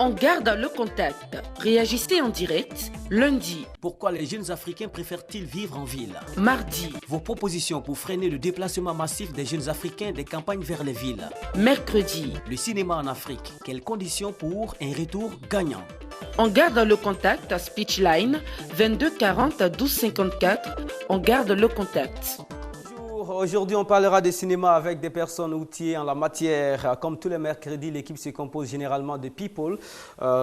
On garde le contact. Réagissez en direct lundi. Pourquoi les jeunes Africains préfèrent-ils vivre en ville? Mardi. Vos propositions pour freiner le déplacement massif des jeunes Africains des campagnes vers les villes. Mercredi. Le cinéma en Afrique. Quelles conditions pour un retour gagnant? On garde le contact à Speechline 22 40 12 54. On garde le contact. Aujourd'hui, on parlera de cinéma avec des personnes outillées en la matière. Comme tous les mercredis, l'équipe se compose généralement de people,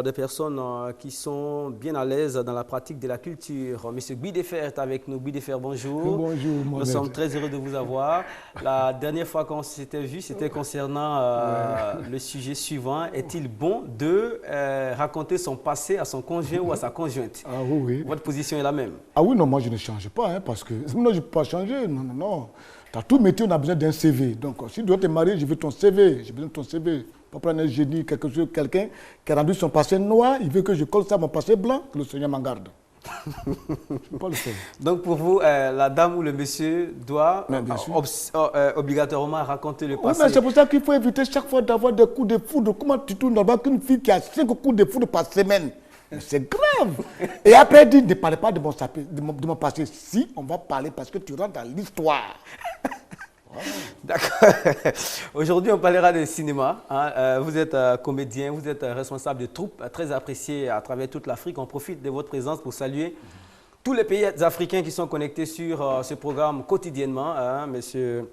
des personnes qui sont bien à l'aise dans la pratique de la culture. Monsieur Bidefer est avec nous. Bidefer, bonjour. Bonjour, Mohamed. Nous sommes très heureux de vous avoir. La dernière fois qu'on s'était vu, c'était concernant le sujet suivant. Est-il bon de raconter son passé à son conjoint ou à sa conjointe? Ah oui, oui. Votre position est la même? Ah oui, non, moi je ne change pas, hein, parce que non, je ne peux pas changer. Non, non, non. Dans tout métier, on a besoin d'un CV. Donc, si tu dois te marier, je veux ton CV. J'ai besoin de ton CV. Pas prendre un génie, quelqu'un qui a rendu son passé noir, il veut que je colle ça à mon passé blanc, que le Seigneur m'en garde. Je ne peux pas le faire. Donc, pour vous, la dame ou le monsieur doit obligatoirement raconter le passé. Oui, mais c'est pour ça qu'il faut éviter chaque fois d'avoir des coups de foudre. Comment tu tournes d'abord qu'une fille qui a 5 coups de foudre par semaine? C'est grave. Et après, il dit, ne parlez pas de mon passé. Si, on va parler parce que tu rentres dans l'histoire. D'accord. Aujourd'hui, on parlera de cinéma. Hein. Vous êtes comédien, vous êtes responsable de troupes très appréciées à travers toute l'Afrique. On profite de votre présence pour saluer tous les pays africains qui sont connectés sur ce programme quotidiennement, hein, monsieur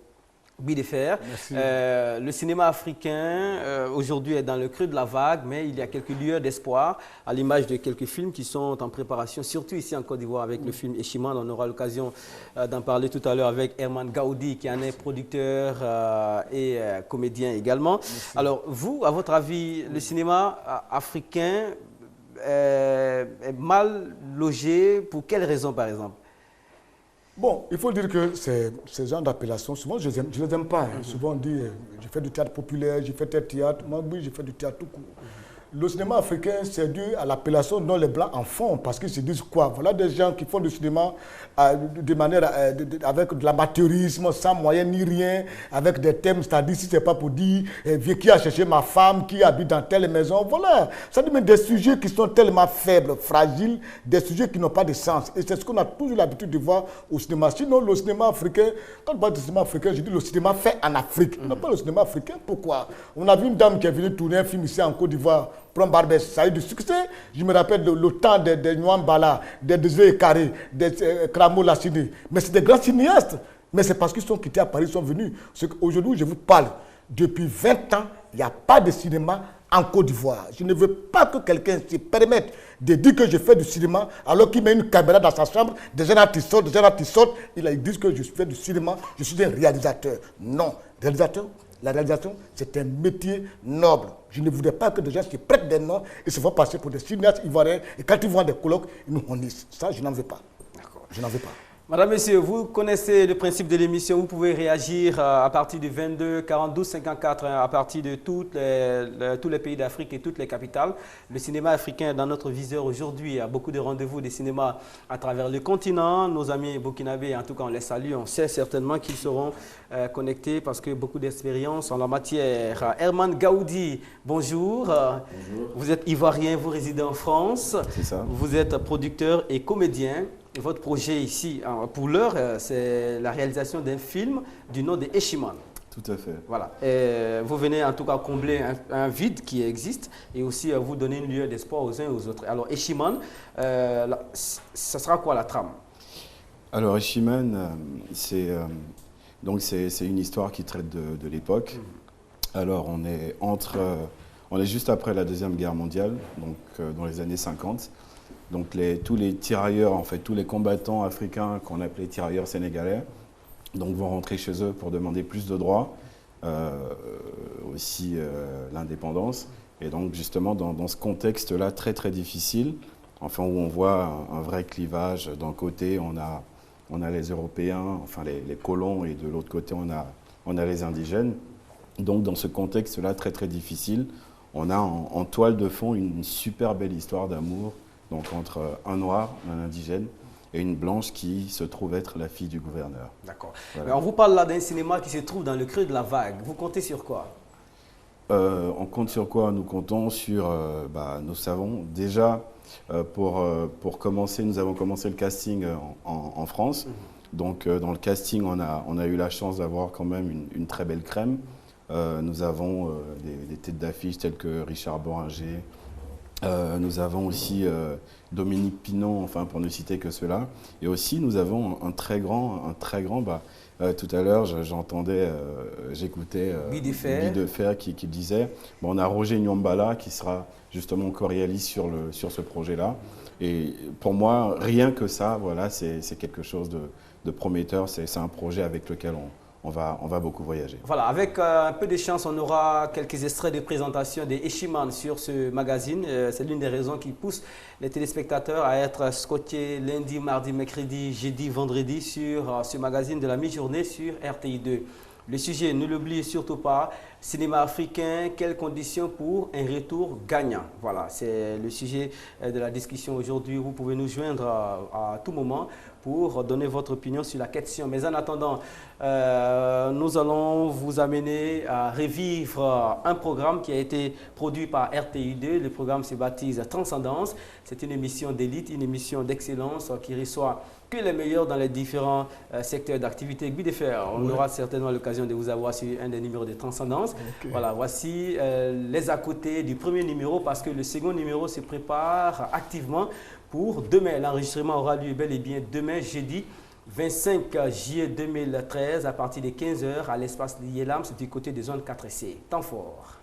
Bidefer. Le cinéma africain aujourd'hui est dans le creux de la vague, mais il y a quelques lueurs d'espoir à l'image de quelques films qui sont en préparation, surtout ici en Côte d'Ivoire avec le film Eshiman. On aura l'occasion d'en parler tout à l'heure avec Herman Gaoudi qui en est producteur et comédien également. Merci. Alors vous, à votre avis, le cinéma africain est mal logé pour quelles raisons par exemple? Bon, il faut dire que ces genres d'appellations, souvent je ne les aime pas. Hein. Souvent on dit, je fais du théâtre populaire, je fais tel théâtre. Moi, oui, je fais du théâtre tout court. Le cinéma africain, c'est dû à l'appellation dont les Blancs en font, parce qu'ils se disent quoi? Voilà des gens qui font du cinéma de manière, avec de l'amateurisme, sans moyen ni rien, avec des thèmes, c'est-à-dire si ce n'est pas pour dire qui a cherché ma femme, qui habite dans telle maison, voilà. Ça dit mais des sujets qui sont tellement faibles, fragiles, des sujets qui n'ont pas de sens. Et c'est ce qu'on a toujours l'habitude de voir au cinéma. Sinon, le cinéma africain, quand on parle de cinéma africain, je dis le cinéma fait en Afrique. On n'a pas le cinéma africain, pourquoi? On a vu une dame qui est venue tourner un film ici en Côte d'Ivoire, Prends Barbès, ça a eu du succès. Je me rappelle le temps des Nwambala, des Désiré Carré, des Kramo Lassini. Mais c'est des grands cinéastes. Mais c'est parce qu'ils sont quittés à Paris, ils sont venus. Aujourd'hui, je vous parle, depuis 20 ans, il n'y a pas de cinéma en Côte d'Ivoire. Je ne veux pas que quelqu'un se permette de dire que je fais du cinéma alors qu'il met une caméra dans sa chambre, des gens qui sortent, ils disent que je fais du cinéma, je suis un réalisateur. Non, la réalisation, c'est un métier noble. Je ne voudrais pas que des gens se prêtent des noms et se font passer pour des cinéastes ivoiriens. Et quand ils vont à des colloques, ils nous honnissent. Ça, je n'en veux pas. D'accord. Je n'en veux pas. Madame, Monsieur, vous connaissez le principe de l'émission. Vous pouvez réagir à partir du 22 42 54, à partir de tous les pays d'Afrique et toutes les capitales. Le cinéma africain est dans notre viseur aujourd'hui. Il y a beaucoup de rendez-vous de cinéma à travers le continent. Nos amis burkinabés, en tout cas, on les salue. On sait certainement qu'ils seront connectés parce que beaucoup d'expérience en la matière. Herman Gaoudi, bonjour. Bonjour. Vous êtes ivoirien, vous résidez en France. C'est ça. Vous êtes producteur et comédien. Votre projet ici, pour l'heure, c'est la réalisation d'un film du nom de Eshiman. Tout à fait. Voilà. Et vous venez en tout cas combler un vide qui existe et aussi vous donner une lueur d'espoir aux uns et aux autres. Alors Eshiman, ça sera quoi la trame? Alors Eshiman, c'est une histoire qui traite de l'époque. Alors on est juste après la Deuxième Guerre mondiale, donc dans les années 50. Donc tous les tirailleurs, en fait, tous les combattants africains qu'on appelait tirailleurs sénégalais, donc vont rentrer chez eux pour demander plus de droits, aussi l'indépendance. Et donc justement dans ce contexte-là très très difficile, enfin où on voit un vrai clivage. D'un côté on a les Européens, enfin les colons, et de l'autre côté on a les indigènes. Donc dans ce contexte-là très très difficile, on a en toile de fond une super belle histoire d'amour. Donc entre un noir, un indigène et une blanche qui se trouve être la fille du gouverneur. D'accord. Voilà. On vous parle là d'un cinéma qui se trouve dans le creux de la vague. Vous comptez sur quoi? On compte sur quoi? Nous comptons sur, nous savons déjà, pour commencer, nous avons commencé le casting en France. Donc dans le casting, on a eu la chance d'avoir quand même une très belle crème. Nous avons des têtes d'affiche telles que Richard Bohringer. Nous avons aussi Dominique Pinon, enfin pour ne citer que cela. Et aussi nous avons un très grand tout à l'heure j'écoutais Guy Defer qui disait, on a Roger Nyombala qui sera justement choréaliste sur ce projet-là. Et pour moi, rien que ça, voilà, c'est quelque chose de prometteur. C'est un projet avec lequel on va beaucoup voyager. Voilà, avec un peu de chance, on aura quelques extraits de présentation des Eshiman sur ce magazine. C'est l'une des raisons qui pousse les téléspectateurs à être scotchés lundi, mardi, mercredi, jeudi, vendredi sur ce magazine de la mi-journée sur RTI2. Le sujet, ne l'oubliez surtout pas, cinéma africain, quelles conditions pour un retour gagnant? Voilà, c'est le sujet de la discussion aujourd'hui. Vous pouvez nous joindre à tout moment pour donner votre opinion sur la question. Mais en attendant, nous allons vous amener à revivre un programme qui a été produit par RTI2. Le programme se baptise Transcendance. C'est une émission d'élite, une émission d'excellence qui reçoit que les meilleurs dans les différents secteurs d'activité. Guy Defer, on aura certainement l'occasion de vous avoir sur un des numéros de Transcendance. Okay. Voilà, voici les à côté du premier numéro parce que le second numéro se prépare activement pour demain. L'enregistrement aura lieu bel et bien demain, jeudi 25 juillet 2013 à partir de 15 h à l'espace Yelams du côté des zones 4C. Temps fort.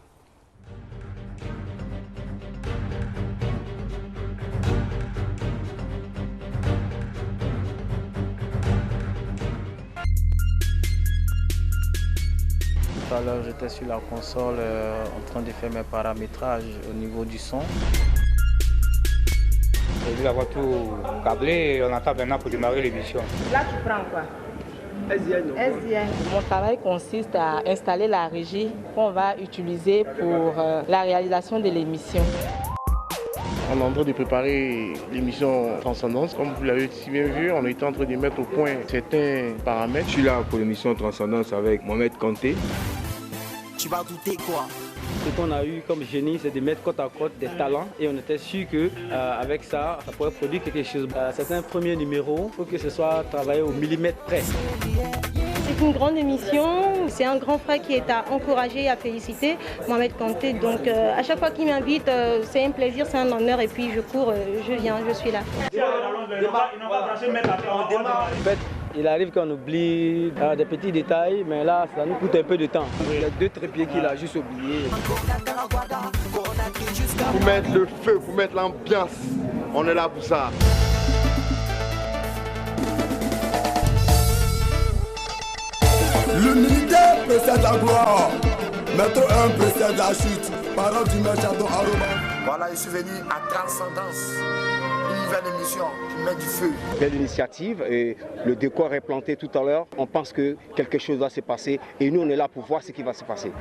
Tout à l'heure, j'étais sur la console en train de faire mes paramétrages au niveau du son. J'ai vu la voiture câblée et on attend maintenant pour démarrer l'émission. Là, tu prends quoi? SDN. Mon travail consiste à installer la régie qu'on va utiliser pour la réalisation de l'émission. On est en train de préparer l'émission Transcendance. Comme vous l'avez si bien vu, on est en train de mettre au point certains paramètres. Je suis là pour l'émission Transcendance avec Mohamed Kanté. Tu vas douter quoi? Ce qu'on a eu comme génie, c'est de mettre côte à côte des talents et on était sûr qu'avec ça pourrait produire quelque chose. C'est un premier numéro, il faut que ce soit travaillé au millimètre près. C'est une grande émission, c'est un grand frère qui est à encourager et à féliciter, Mohamed Kanté. Donc à chaque fois qu'il m'invite, c'est un plaisir, c'est un honneur et puis je cours, je viens, je suis là. Il arrive qu'on oublie des petits détails, mais là, ça nous coûte un peu de temps. Il y a 2 trépieds qu'il a juste oublié. Pour mettre le feu, pour mettre l'ambiance, on est là pour ça. L'humilité précède la gloire. Maître 1 précède la chute. Parole du maître Chardon Aroma. Voilà, je suis venu à Transcendance. Une nouvelle émission qui met du feu. Belle initiative et le décor est planté tout à l'heure. On pense que quelque chose va se passer et nous on est là pour voir ce qui va se passer.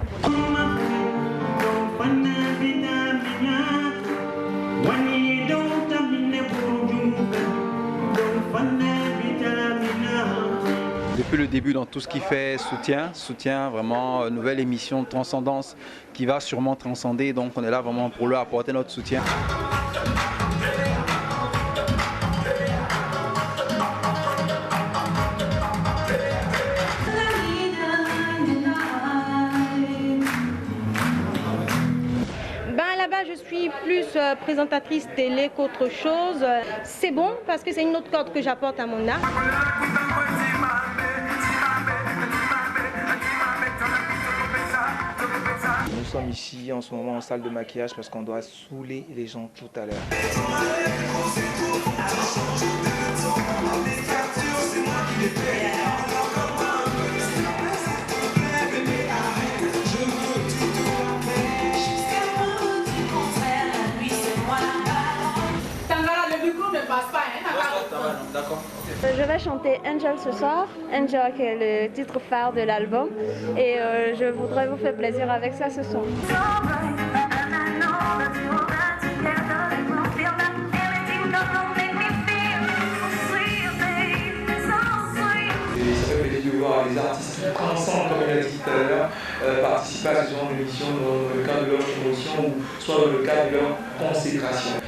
Depuis le début dans tout ce qu'il fait, soutient vraiment, nouvelle émission de Transcendance qui va sûrement transcender, donc on est là vraiment pour lui apporter notre soutien. Là-bas, je suis plus présentatrice télé qu'autre chose. C'est bon parce que c'est une autre corde que j'apporte à mon art. Nous sommes ici en ce moment en salle de maquillage parce qu'on doit saouler les gens tout à l'heure. Je vais chanter Angel ce soir. Angel qui est le titre phare de l'album. Et je voudrais vous faire plaisir avec ça ce soir. de voir les artistes qui ensemble, comme il a dit tout à l'heure, participer à ce genre d'émission dans le cadre de leur promotion ou soit dans le cadre de leur consécration.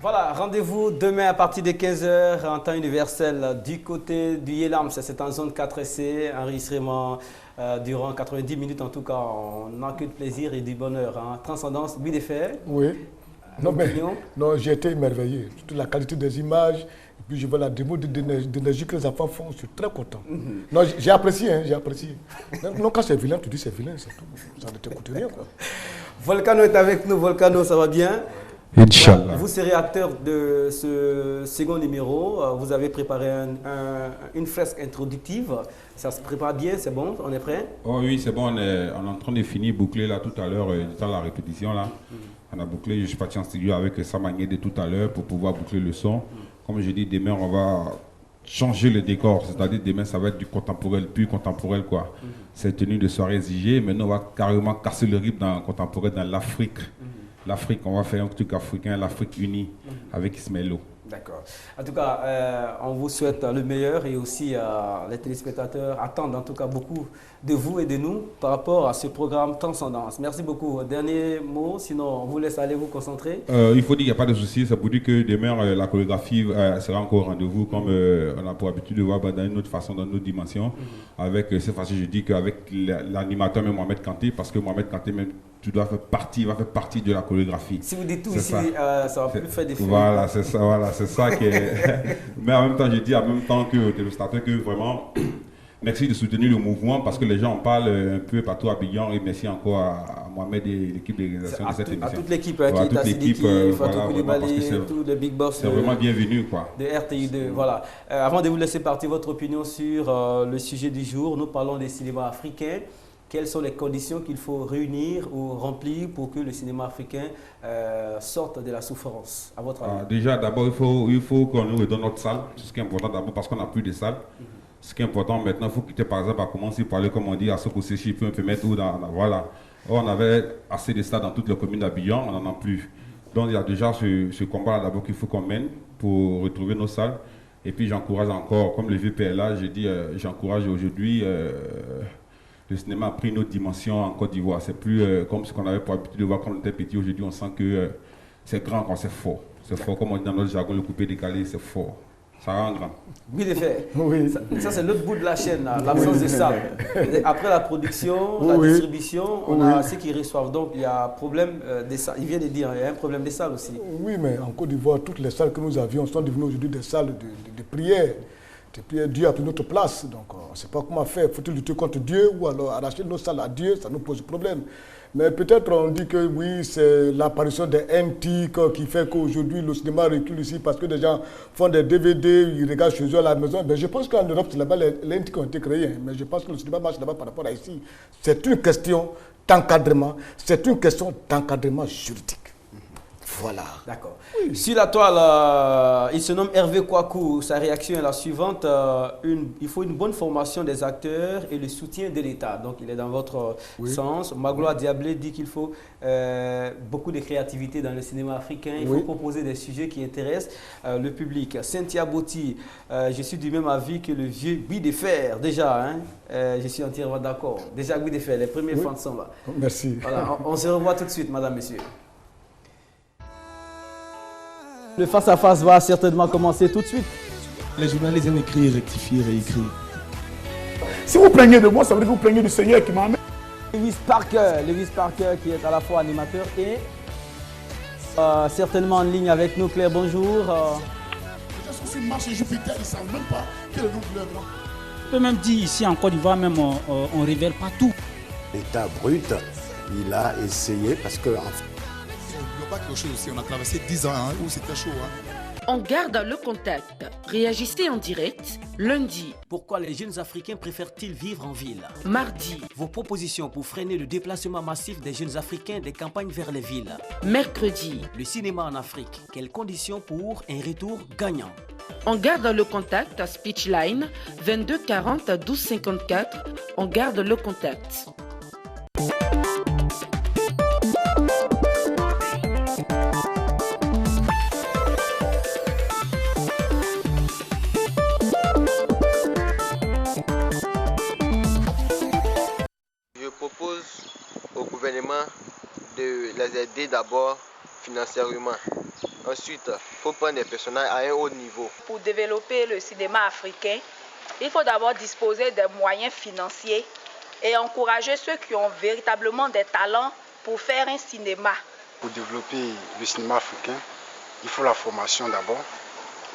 Voilà, rendez-vous demain à partir de 15h en temps universel du côté du Yelams. C'est en zone 4C, enregistrement durant 90 minutes en tout cas. On n'a que de plaisir et du bonheur. Hein. Transcendance, Buis des Fers. Oui. Non, j'ai été émerveillé. Toute la qualité des images. Et puis je vois la démo d'énergie que les enfants font. Je suis très content. Non, j'ai apprécié, hein, j'ai apprécié. Non, quand c'est vilain, tu dis c'est vilain, c'est tout. Ça ne t'écoute rien, quoi. Volcano est avec nous. Volcano, ça va bien? Inch'Allah. Vous serez acteur de ce second numéro. Vous avez préparé une fresque introductive. Ça se prépare bien, c'est bon? On est prêt? Oh oui, c'est bon. On est en train de finir, boucler là tout à l'heure, dans la répétition là. On a bouclé, je suis parti en studio avec Samagné de tout à l'heure pour pouvoir boucler le son. Comme je dis, demain on va changer le décor. C'est-à-dire demain ça va être du contemporain, plus contemporain quoi. C'est tenu de soirée exigée. Maintenant on va carrément casser le rythme dans le contemporain dans l'Afrique. L'Afrique, on va faire un truc africain, l'Afrique unie avec Ismaëlo. D'accord. En tout cas, on vous souhaite le meilleur et aussi les téléspectateurs attendent en tout cas beaucoup de vous et de nous par rapport à ce programme Transcendance. Merci beaucoup. Dernier mot, sinon on vous laisse aller vous concentrer. Il faut dire qu'il n'y a pas de souci. Ça veut dire que demain, la chorégraphie sera encore au rendez-vous comme on a pour habitude de voir dans une autre façon, dans une autre dimension. Avec cette fois-ci, je dis qu'avec l'animateur même Mohamed Kanté, parce que Mohamed Kanté même, tu dois faire partie, va faire partie de la chorégraphie. Si vous dites tout ici, ça va plus faire des films. Voilà, c'est ça, voilà, c'est ça qui est. Mais en même temps, je dis en même temps que aux téléspectateurs que vraiment, merci de soutenir le mouvement parce que les gens en parlent un peu partout à Bignan et merci encore à Mohamed et l'équipe de réalisation de cette émission. À toute l'équipe qui est à Sidiki, Fatou Koulibaly, tous les big boss. C'est vraiment bienvenu quoi. De RTI2, voilà. Avant de vous laisser partir votre opinion sur le sujet du jour, nous parlons des cinémas africains. Quelles sont les conditions qu'il faut réunir ou remplir pour que le cinéma africain sorte de la souffrance, à votre avis? Déjà, d'abord, il faut qu'on nous redonne notre salle. C'est ce qui est important d'abord parce qu'on n'a plus de salle. Ce qui est important maintenant, il faut quitter par exemple à commencer par aller, comme on dit, à ce qu'on peut mettre où dans voilà. Or, on avait assez de salles dans toutes les communes d'Abidjan, on n'en a plus. Donc il y a déjà ce combat-là d'abord qu'il faut qu'on mène pour retrouver nos salles. Et puis j'encourage encore, comme le VPLA, j'ai dit, j'encourage aujourd'hui. Le cinéma a pris une autre dimension en Côte d'Ivoire. C'est plus comme ce qu'on avait pour habitude de voir quand on était petit. Aujourd'hui, on sent que c'est grand quand c'est fort. C'est fort, comme on dit dans notre jargon, le coupé décalé, c'est fort. Ça rend grand. Buis des Fers. Oui. Ça c'est l'autre bout de la chaîne, l'absence de salle. Après la production, la distribution, on a ceux qui reçoivent. Donc il y a un problème des salles. Il vient de dire, il y a un problème des salles aussi. Oui, mais en Côte d'Ivoire, toutes les salles que nous avions sont devenues aujourd'hui des salles de prière. Dieu a pris notre place, donc on ne sait pas comment faire. Faut-il lutter contre Dieu ou alors arracher nos salles à Dieu? Ça nous pose problème. Mais peut-être on dit que oui, c'est l'apparition des NT qui fait qu'aujourd'hui le cinéma recule ici parce que des gens font des DVD, ils regardent chez eux à la maison. Mais je pense qu'en Europe, c'est là-bas les NT qui ont été créés. Mais je pense que le cinéma marche là-bas par rapport à ici. C'est une question d'encadrement, c'est une question d'encadrement juridique. Voilà. D'accord. Oui. Sur la toile, il se nomme Hervé Kouakou. Sa réaction est la suivante. Il faut une bonne formation des acteurs et le soutien de l'État. Donc, il est dans votre sens. Magloire Diablé dit qu'il faut beaucoup de créativité dans le cinéma africain. Il faut proposer des sujets qui intéressent le public. Cynthia Botti, je suis du même avis que le vieux Buis des Fers. Déjà, hein, je suis entièrement d'accord. Déjà, Buis des Fers, les premiers fans sont là. Merci. Voilà, on se revoit tout de suite, madame, monsieur. Le face-à-face va certainement commencer tout de suite. Les journalistes aiment écrire, rectifier, réécrire. Si vous plaignez de moi, ça veut dire que vous plaignez du Seigneur qui m'a amené. Lewis Parker qui est à la fois animateur et certainement en ligne avec nous. Claire, bonjour. Si Mars et Jupiter, ils ne savent même pas quel est le nom de leur grand. On peut même dire ici en Côte d'Ivoire, même on ne révèle pas tout. L'état brut, il a essayé parce que... Pas quelque chose aussi. On a traversé 10 ans où c'était chaud. On garde le contact. Réagissez en direct lundi. Pourquoi les jeunes Africains préfèrent-ils vivre en ville? Mardi. Vos propositions pour freiner le déplacement massif des jeunes Africains des campagnes vers les villes. Mercredi. Le cinéma en Afrique. Quelles conditions pour un retour gagnant? On garde le contact à Speechline 22 40 12 54. On garde le contact. premièrement, de les aider d'abord financièrement. Ensuite, il faut prendre des personnages à un haut niveau. Pour développer le cinéma africain, il faut d'abord disposer des moyens financiers et encourager ceux qui ont véritablement des talents pour faire un cinéma. Pour développer le cinéma africain, il faut la formation d'abord,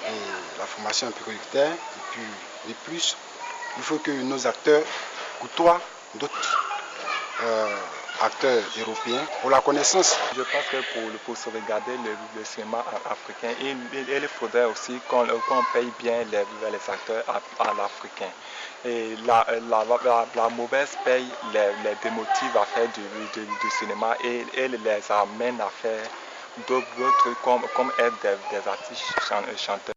et la formation prioritaire, et puis de plus, il faut que nos acteurs côtoient d'autres acteurs européens pour la connaissance. Je pense que pour sauvegarder le cinéma africain, il faudrait aussi qu'on paye bien les acteurs à l'africain. Et la mauvaise paye les démotive à faire du cinéma et les amène à faire d'autres trucs comme être des artistes chanteurs.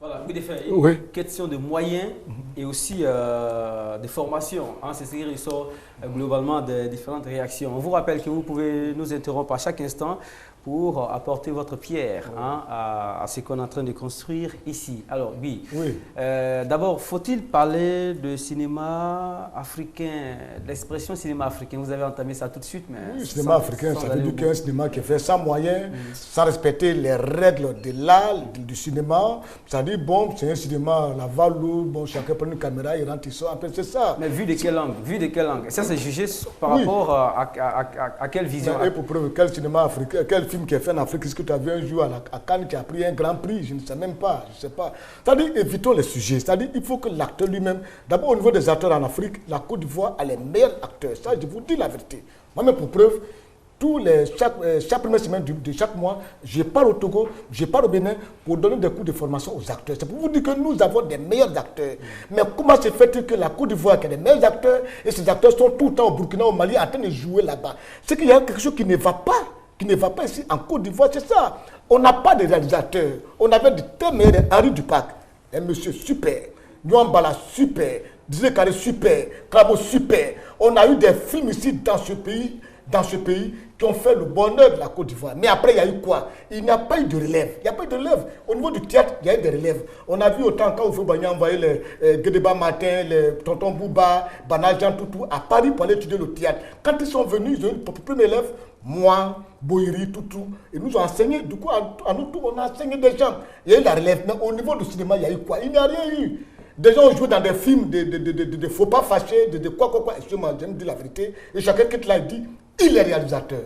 Voilà, oui, oui. Question de moyens et aussi de formation. Hein, c'est ce qui ressort globalement des différentes réactions. On vous rappelle que vous pouvez nous interrompre à chaque instant pour apporter votre pierre à ce qu'on est en train de construire ici. Alors, oui. D'abord, faut-il parler de cinéma africain, l'expression cinéma africain? Vous avez entamé ça tout de suite, mais... Oui, cinéma africain, ça veut dire qu'un cinéma qui est fait sans moyens, sans respecter les règles de l'art, du cinéma. C'est-à-dire, bon, c'est un cinéma, la valou, bon, chacun prend une caméra, il rentre, il sort, après c'est ça. Mais vu de quelle langue? Vu de quelle langue? Ça, c'est jugé par rapport à quelle vision? Et pour preuve, quel cinéma africain, quel film qui est fait en Afrique, est-ce que tu as vu un jour à Cannes qui a pris un grand prix? Je ne sais même pas, je ne sais pas. C'est-à-dire, évitons les sujets. C'est-à-dire, il faut que l'acteur lui-même, d'abord au niveau des acteurs en Afrique, la Côte d'Ivoire a les meilleurs acteurs. Ça, je vous dis la vérité. Moi-même, pour preuve, chaque première semaine de chaque mois, je pars au Togo, je pars au Bénin pour donner des cours de formation aux acteurs. C'est pour vous dire que nous avons des meilleurs acteurs. Mais comment se fait-il que la Côte d'Ivoire a des meilleurs acteurs et ces acteurs sont tout le temps au Burkina, au Mali, en train de jouer là-bas? C'est qu'il y a quelque chose qui ne va pas. Qui ne va pas ici en Côte d'Ivoire, c'est ça. On n'a pas de réalisateurs. On avait de très meilleurs, Henri Dupac, un monsieur super, Nyambala super, Dizé Kare super, Krabo super. On a eu des films ici dans ce pays qui ont fait le bonheur de la Côte d'Ivoire. Mais après, il y a eu quoi? Il n'y a pas eu de relève. Il n'y a pas eu de relève. Au niveau du théâtre, il y a eu des relèves. On a vu autant quand Oufou-Banya envoyé les Guédéba Martin, les Tonton Bouba, Banajan, tout à Paris pour aller étudier le théâtre. Quand ils sont venus, ils ont eu le premier élève, moi, Boiri, tout. Ils nous ont enseigné. Du coup, à nous tous, on a enseigné des gens. Il y a eu la relève. Mais au niveau du cinéma, il y a eu quoi? Il n'y a rien eu. Des gens ont joué dans des films de faux pas fâchés, de quoi. Excusez-moi, je me dis la vérité. Et chacun qui te l'a dit, il est réalisateur.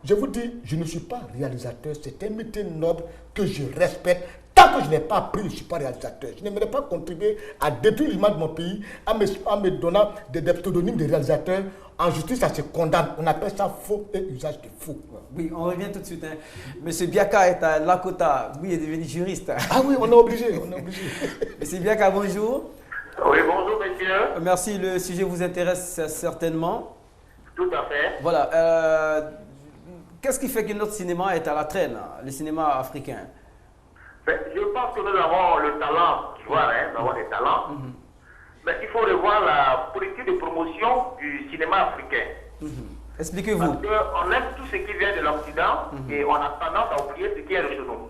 Je vous dis, je ne suis pas réalisateur. C'est un métier noble que je respecte. Tant que je n'ai pas appris, je ne suis pas réalisateur. Je n'aimerais pas contribuer à détruire l'image de mon pays en me donnant des pseudonymes de réalisateurs. En justice, ça se condamne. On appelle ça faux et usage de faux. Oui, on revient tout de suite. Monsieur Biaka est à Lakota. Oui, il est devenu juriste. Ah oui, on est obligé. Monsieur Biaka, bonjour. Oui, bonjour, monsieur. Merci, le sujet vous intéresse certainement. Tout à fait. Voilà. Qu'est-ce qui fait que notre cinéma est à la traîne, le cinéma africain? Je pense que nous avons le talent, tu vois, nous avons des talents. Mais il faut revoir la politique de promotion du cinéma africain. Expliquez-vous. Parce qu'on aime tout ce qui vient de l'Occident et on a tendance à oublier ce qui est de chez nous.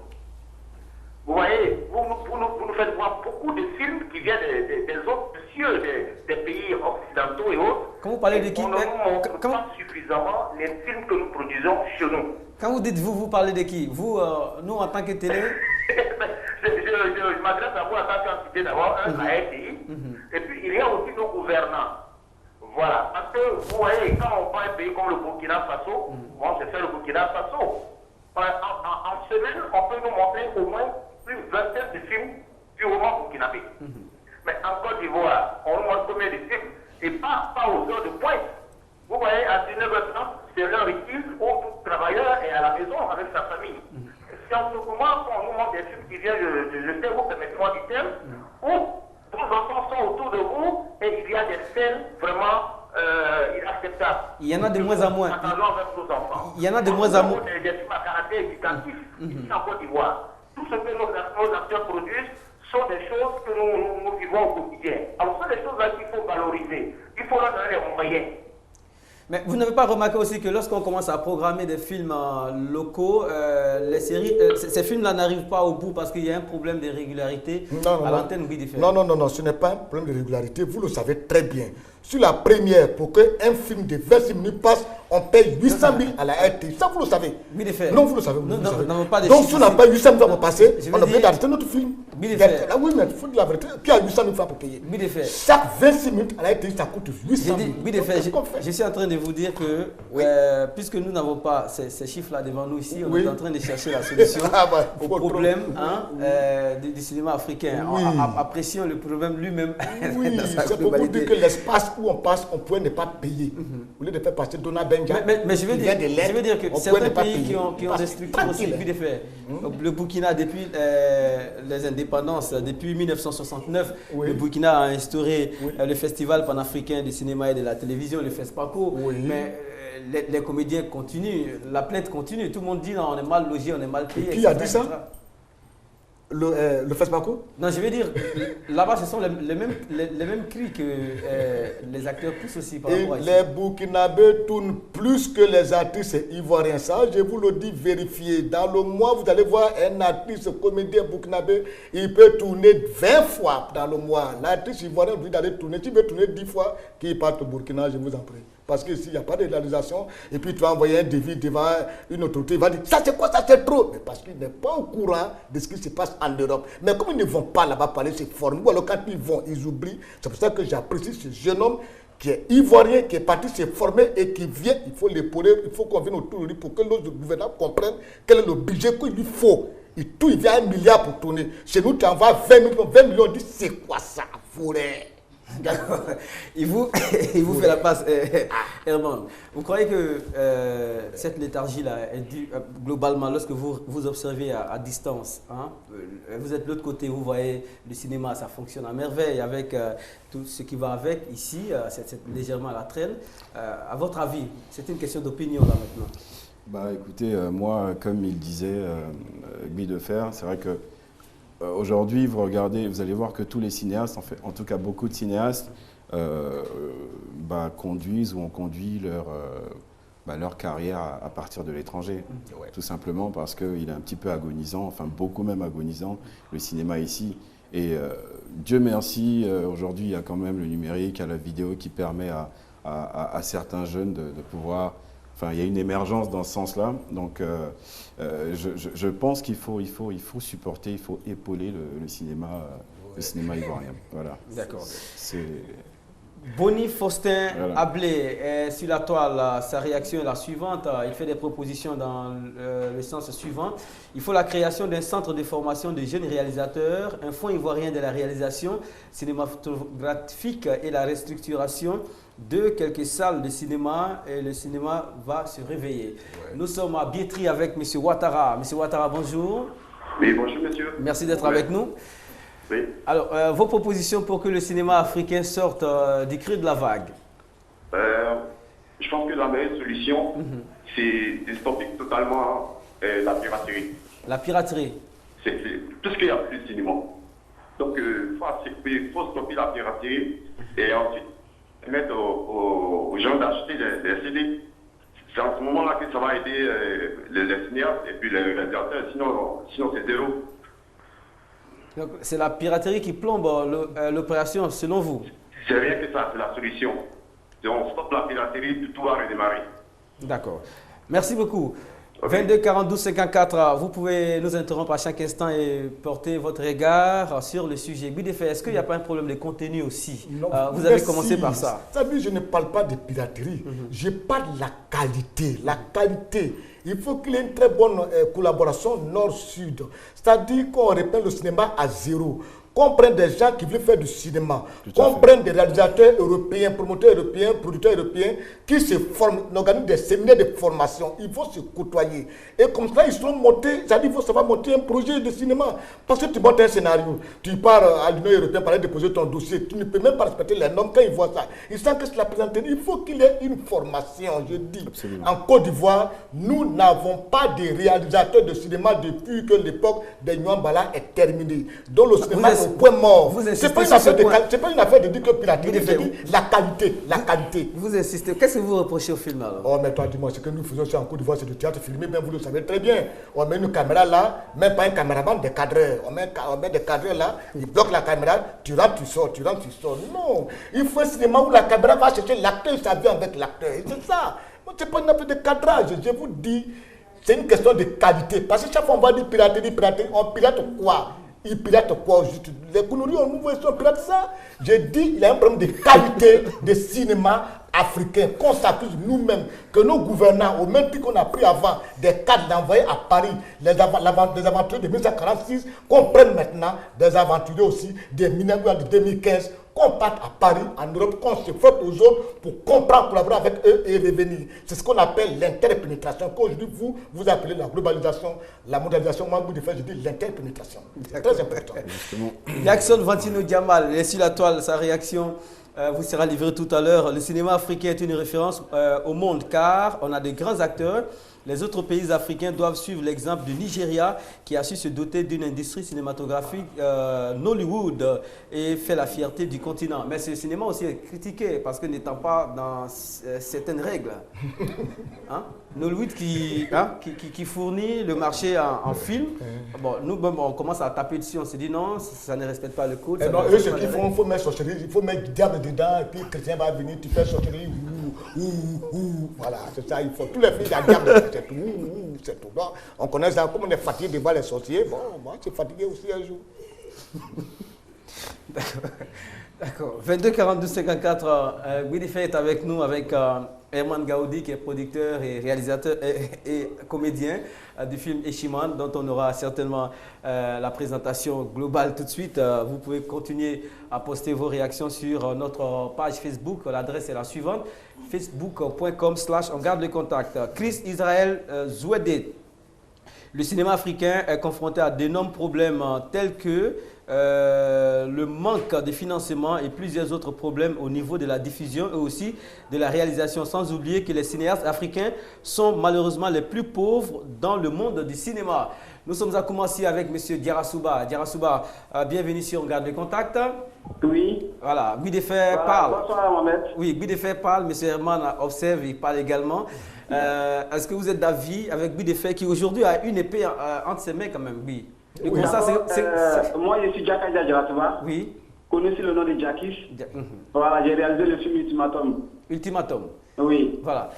Vous voyez, vous nous faites voir beaucoup de films qui viennent des autres cieux, des pays occidentaux et autres. Quand vous parlez de qui? On ne montre pas suffisamment les films que nous produisons chez nous. Quand vous dites vous parlez de qui? Vous, nous en tant que télé? Je m'adresse à vous en tant qu'entité d'abord, la RTI, et puis il y a aussi nos gouvernants. Voilà, parce que vous voyez, quand on prend un pays comme le Burkina Faso, bon, c'est fait le Burkina Faso. En semaine, on peut nous montrer au moins plus de vingtaine de films purement burkinabés. Mais en Côte d'Ivoire, on nous montre combien de films, et pas aux heures de pointe. Vous voyez, à 19h30, c'est l'heure utile où tout travailleur est à la maison avec sa famille. Scientifiquement, on nous montre des films qui viennent de terme, permettez-moi du terme, où vos enfants sont autour de vous et il y a des scènes vraiment inacceptables. Il y en a de moins en moins. Il y en a de moins en moins. Des films à caractère éducatif ici en Côte d'Ivoire. Tout ce que nos acteurs produisent sont des choses que nous vivons au quotidien. Alors, ce sont des choses-là qu'il faut valoriser. Il faut leur donner les moyens. Mais vous n'avez pas remarqué aussi que lorsqu'on commence à programmer des films locaux, les séries, ces films-là n'arrivent pas au bout parce qu'il y a un problème de régularité à l'antenne? Non, ce n'est pas un problème de régularité. Vous le savez très bien. sur la première, pour qu'un film de 26 minutes passe, on paye 800 000 à la RT. Ça, vous le savez. Non, vous le savez. Donc, si on n'a pas 800 000 pour passer, on a obligé d'arrêter notre film. Là, oui, mais il faut dire la vérité. Qui a 800 000 francs pour payer? Chaque 26 minutes à la RT, ça coûte 800 000. Je suis en train de vous dire que, puisque nous n'avons pas ces chiffres-là devant nous ici, on est en train de chercher la solution au problème du cinéma africain. Apprécions le problème lui-même. Oui, c'est pour vous dire que l'espace où on passe, on pourrait ne pas payer. Au lieu de faire passer Dona Benja. Mais je veux dire que certains pays qui ont des structures aussi, le Burkina, depuis les indépendances, depuis 1969, le Burkina a instauré le Festival panafricain du cinéma et de la télévision, le FESPACO. Mais les comédiens continuent, la plainte continue. Tout le monde dit non, on est mal logé, on est mal payé. Qui a dit ça? Le FESPACO? Non, je veux dire, là-bas, ce sont les mêmes cris que les acteurs poussent aussi par rapport à ici. Les Burkinabés tournent plus que les artistes ivoiriens. Ça, je vous le dis, vérifiez. Dans le mois, vous allez voir un artiste comédien burkinabé, il peut tourner 20 fois dans le mois. L'artiste ivoirien, vous d'aller tourner. Tu veux tourner 10 fois, qu'il parte au Burkina, je vous en prie. Parce que s'il n'y a pas de réalisation, et puis tu vas envoyer un devis devant une autorité, il va dire ça c'est quoi, ça c'est trop. Mais parce qu'il n'est pas au courant de ce qui se passe en Europe. Mais comme ils ne vont pas là-bas parler, se former, ou alors quand ils vont, ils oublient. C'est pour ça que j'apprécie ce jeune homme qui est ivoirien, qui est parti se former et qui vient, il faut l'épauler, il faut qu'on vienne autour de lui pour que l'autre gouvernement comprenne quel est le budget qu'il lui faut. Il vient à 1 milliard pour tourner. Chez nous, tu envoies 20 millions, on dit c'est quoi ça, forêt? il vous fait la passe, Herman. Vous croyez que cette léthargie-là est due globalement, lorsque vous observez à distance, hein, vous êtes de l'autre côté, vous voyez le cinéma, ça fonctionne à merveille avec tout ce qui va avec ici, c'est légèrement à la traîne. À votre avis, c'est une question d'opinion là maintenant. Bah écoutez, moi, comme il disait Guy Defer, c'est vrai que aujourd'hui, vous regardez, vous allez voir que tous les cinéastes, en tout cas beaucoup de cinéastes, conduisent ou ont conduit leur carrière à partir de l'étranger. Tout simplement parce qu'il est un petit peu agonisant, enfin beaucoup même agonisant, le cinéma ici. Et Dieu merci, aujourd'hui, il y a quand même le numérique, il y a la vidéo qui permet à certains jeunes de pouvoir... Enfin, il y a une émergence dans ce sens-là. Donc, je pense qu'il faut supporter, il faut épauler le cinéma ivoirien. Voilà. D'accord. Bonnie Faustin Ablé est sur la toile. Sa réaction est la suivante. Il fait des propositions dans le sens suivant. Il faut la création d'un centre de formation de jeunes réalisateurs, un fonds ivoirien de la réalisation cinématographique et la restructuration de quelques salles de cinéma et le cinéma va se réveiller. Nous sommes à Biétry avec M. Ouattara. M. Ouattara, bonjour. Oui, bonjour monsieur. Merci d'être avec nous. Oui. Alors, vos propositions pour que le cinéma africain sorte du creux de la vague? Je pense que la meilleure solution, c'est de stopper totalement la piraterie. La piraterie? C'est tout ce qu'il y a plus de cinéma. Donc, il faut stopper la piraterie et ensuite permettre aux gens d'acheter des CD. C'est en ce moment-là que ça va aider les cinéastes et puis les réalisateurs, sinon c'est zéro. Donc c'est la piraterie qui plombe l'opération selon vous? C'est rien que ça, c'est la solution. Si on stoppe la piraterie, tout va redémarrer. D'accord. Merci beaucoup. 22 42 54, vous pouvez nous interrompre à chaque instant et porter votre regard sur le sujet. Bidefé, est-ce qu'il n'y a pas un problème de contenu aussi? Non, vous avez commencé par ça. C'est-à-dire, je ne parle pas de piraterie, je parle de la qualité. La qualité. Il faut qu'il y ait une très bonne collaboration nord-sud. C'est-à-dire qu'on reprenne le cinéma à zéro. Qu'on prenne des gens qui veulent faire du cinéma, qu'on prenne des réalisateurs européens, promoteurs européens, producteurs européens, qui se forment, on organise des séminaires de formation. Il faut se côtoyer. Et comme ça, ils seront montés, c'est-à-dire qu'il faut savoir monter un projet de cinéma. Parce que tu montes un scénario, tu pars à l'Union européenne pour aller déposer ton dossier, tu ne peux même pas respecter les normes quand ils voient ça. Ils sentent que c'est la présentation. Il faut qu'il y ait une formation, je dis. Absolument. En Côte d'Ivoire, nous n'avons pas de réalisateurs de cinéma depuis que l'époque des Nyambala est terminée. Donc le cinéma au point mort. C'est pas une affaire de dire que piraterie, c'est dire la qualité. La qualité. Vous insistez. Qu'est-ce que vous reprochez au film alors? Oh, mais toi, dis-moi, ce que nous faisons en Côte d'Ivoire, c'est du théâtre filmé, bien vous le savez très bien. On met une caméra là, même pas un caméraman, des cadreurs. On met des cadreurs là, ils bloquent la caméra, tu rentres, tu sors, tu rentres, tu sors. Non, il faut un cinéma où la caméra va chercher l'acteur, ça vient avec l'acteur. C'est ça. C'est pas une affaire de cadrage, je vous dis. C'est une question de qualité. Parce que chaque fois on va dire piraterie, on pirate quoi? Il pirate quoi? Les conneries, on nous voit, on pirate ça. Je dis, il y a un problème de qualité de cinéma africain qu'on s'accuse nous-mêmes, que nos gouvernants, au même titre qu'on a pris avant des cadres d'envoyer à Paris des aventuriers de 1946, qu'on prenne maintenant des aventuriers aussi des mineurs de 2015, qu'on parte à Paris, en Europe, qu'on se frotte aux autres pour comprendre, collaborer avec eux et revenir. C'est ce qu'on appelle l'interpénétration, qu'aujourd'hui vous appelez la globalisation, la mondialisation. Moi, je dis l'interpénétration. C'est très important. Jackson Vantino Diamal est sur la toile, sa réaction vous sera livrée tout à l'heure. Le cinéma africain est une référence au monde car on a de grands acteurs. Les autres pays africains doivent suivre l'exemple du Nigeria qui a su se doter d'une industrie cinématographique Nollywood et fait la fierté du continent. Mais ce cinéma aussi est critiqué parce que n'étant pas dans certaines règles. Hein? Nollywood qui fournit le marché en film. Bon, nous, on commence à taper dessus, on se dit non, ça ne respecte pas le code. Non, eux, ce qu'ils font, il faut mettre sorcellerie, il faut mettre diable dedans, et puis le chrétien va venir, tu fais sorcellerie, voilà, c'est ça, il faut. Tous les films, il y a diable dedans, c'est tout, c'est tout. Donc, on connaît ça, comme on est fatigué de voir les sorciers, bon, moi, je suis fatigué aussi un jour. D'accord. 22 42 54, Guidife est avec nous, avec Herman Gaoudi, qui est producteur et réalisateur et comédien du film Eshiman, dont on aura certainement la présentation globale tout de suite. Vous pouvez continuer à poster vos réactions sur notre page Facebook. L'adresse est la suivante, facebook.com/on garde le contact. Chris Israël Zouedé. Le cinéma africain est confronté à d'énormes problèmes tels que le manque de financement et plusieurs autres problèmes au niveau de la diffusion et aussi de la réalisation, sans oublier que les cinéastes africains sont malheureusement les plus pauvres dans le monde du cinéma. Nous sommes à commencer avec M. Diarra Souba, bienvenue sur On garde le contact. Oui. Voilà, Guidife parle. Bonsoir Mohamed. Oui, Guidife parle, M. Herman observe, il parle également. Est-ce que vous êtes d'avis avec Guidife qui aujourd'hui a une épée entre ses mains quand même? Oui. Oui, moi, je suis Jacques Diarra. Oui. Connu sous le nom de Jackish. Voilà, j'ai réalisé le film Ultimatum. Ultimatum. Oui. Voilà.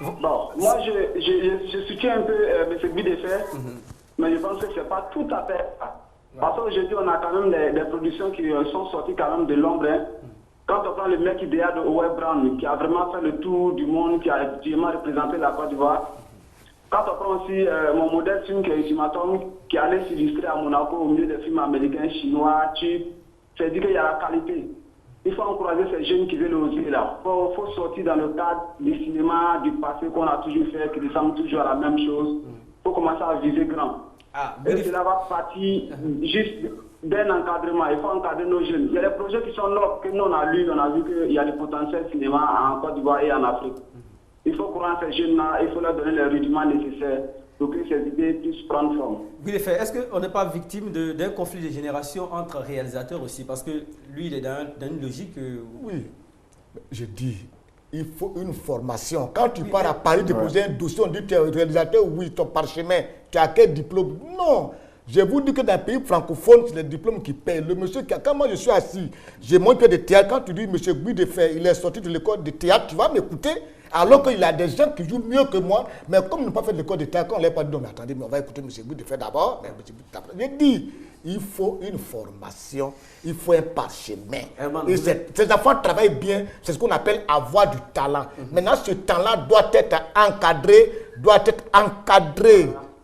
Bon, moi, je soutiens un peu M. Guidife, mais je pense que ce n'est pas tout à fait ça. Parce qu'aujourd'hui, on a quand même des productions qui sont sorties quand même de l'ombre. Hein. Quand on prend le mec idéal de Owen Brown, qui a vraiment fait le tour du monde, qui a effectivement représenté la Côte d'Ivoire. Quand on prend aussi mon modèle film qui est Ultimatum, qui allait s'illustrer à Monaco au milieu des films américains, chinois, turcs, c'est dire qu'il y a la qualité. Il faut encourager ces jeunes qui veulent oser là. Il faut sortir dans le cadre du cinéma, du passé qu'on a toujours fait, qui ressemble toujours à la même chose. Il faut commencer à viser grand. Et cela va partir juste d'un encadrement. Il faut encadrer nos jeunes. Il y a des projets qui sont nobles, que nous on a lu, on a vu qu'il y a du potentiel cinéma en Côte d'Ivoire et en Afrique. Il faut courant ces jeunes-là, il faut leur donner les rudiments nécessaires pour que ces idées puissent prendre forme. Guidife, est-ce qu'on n'est pas victime d'un conflit de génération entre réalisateurs aussi? Parce que lui, il est dans une logique... Oui, je dis, il faut une formation. Quand tu pars à Paris déposer un dossier, on dit que tu es réalisateur, oui, ton parchemin, tu as quel diplôme? Non. Je vous dis que dans les pays francophones, c'est les diplômes qui payent. Le monsieur, quand moi je suis assis, j'ai mon pied de théâtre, quand tu dis, monsieur Guidife, il est sorti de l'école de théâtre, tu vas m'écouter? Alors qu'il y a des gens qui jouent mieux que moi, mais comme ils n'ont pas fait de l'école de théâtre, on ne l'a pas dit, non, mais attendez, mais on va écouter M. Guidife d'abord. Je dis, il faut une formation, il faut un parchemin. Et ces enfants travaillent bien, c'est ce qu'on appelle avoir du talent. Maintenant, ce talent doit être encadré,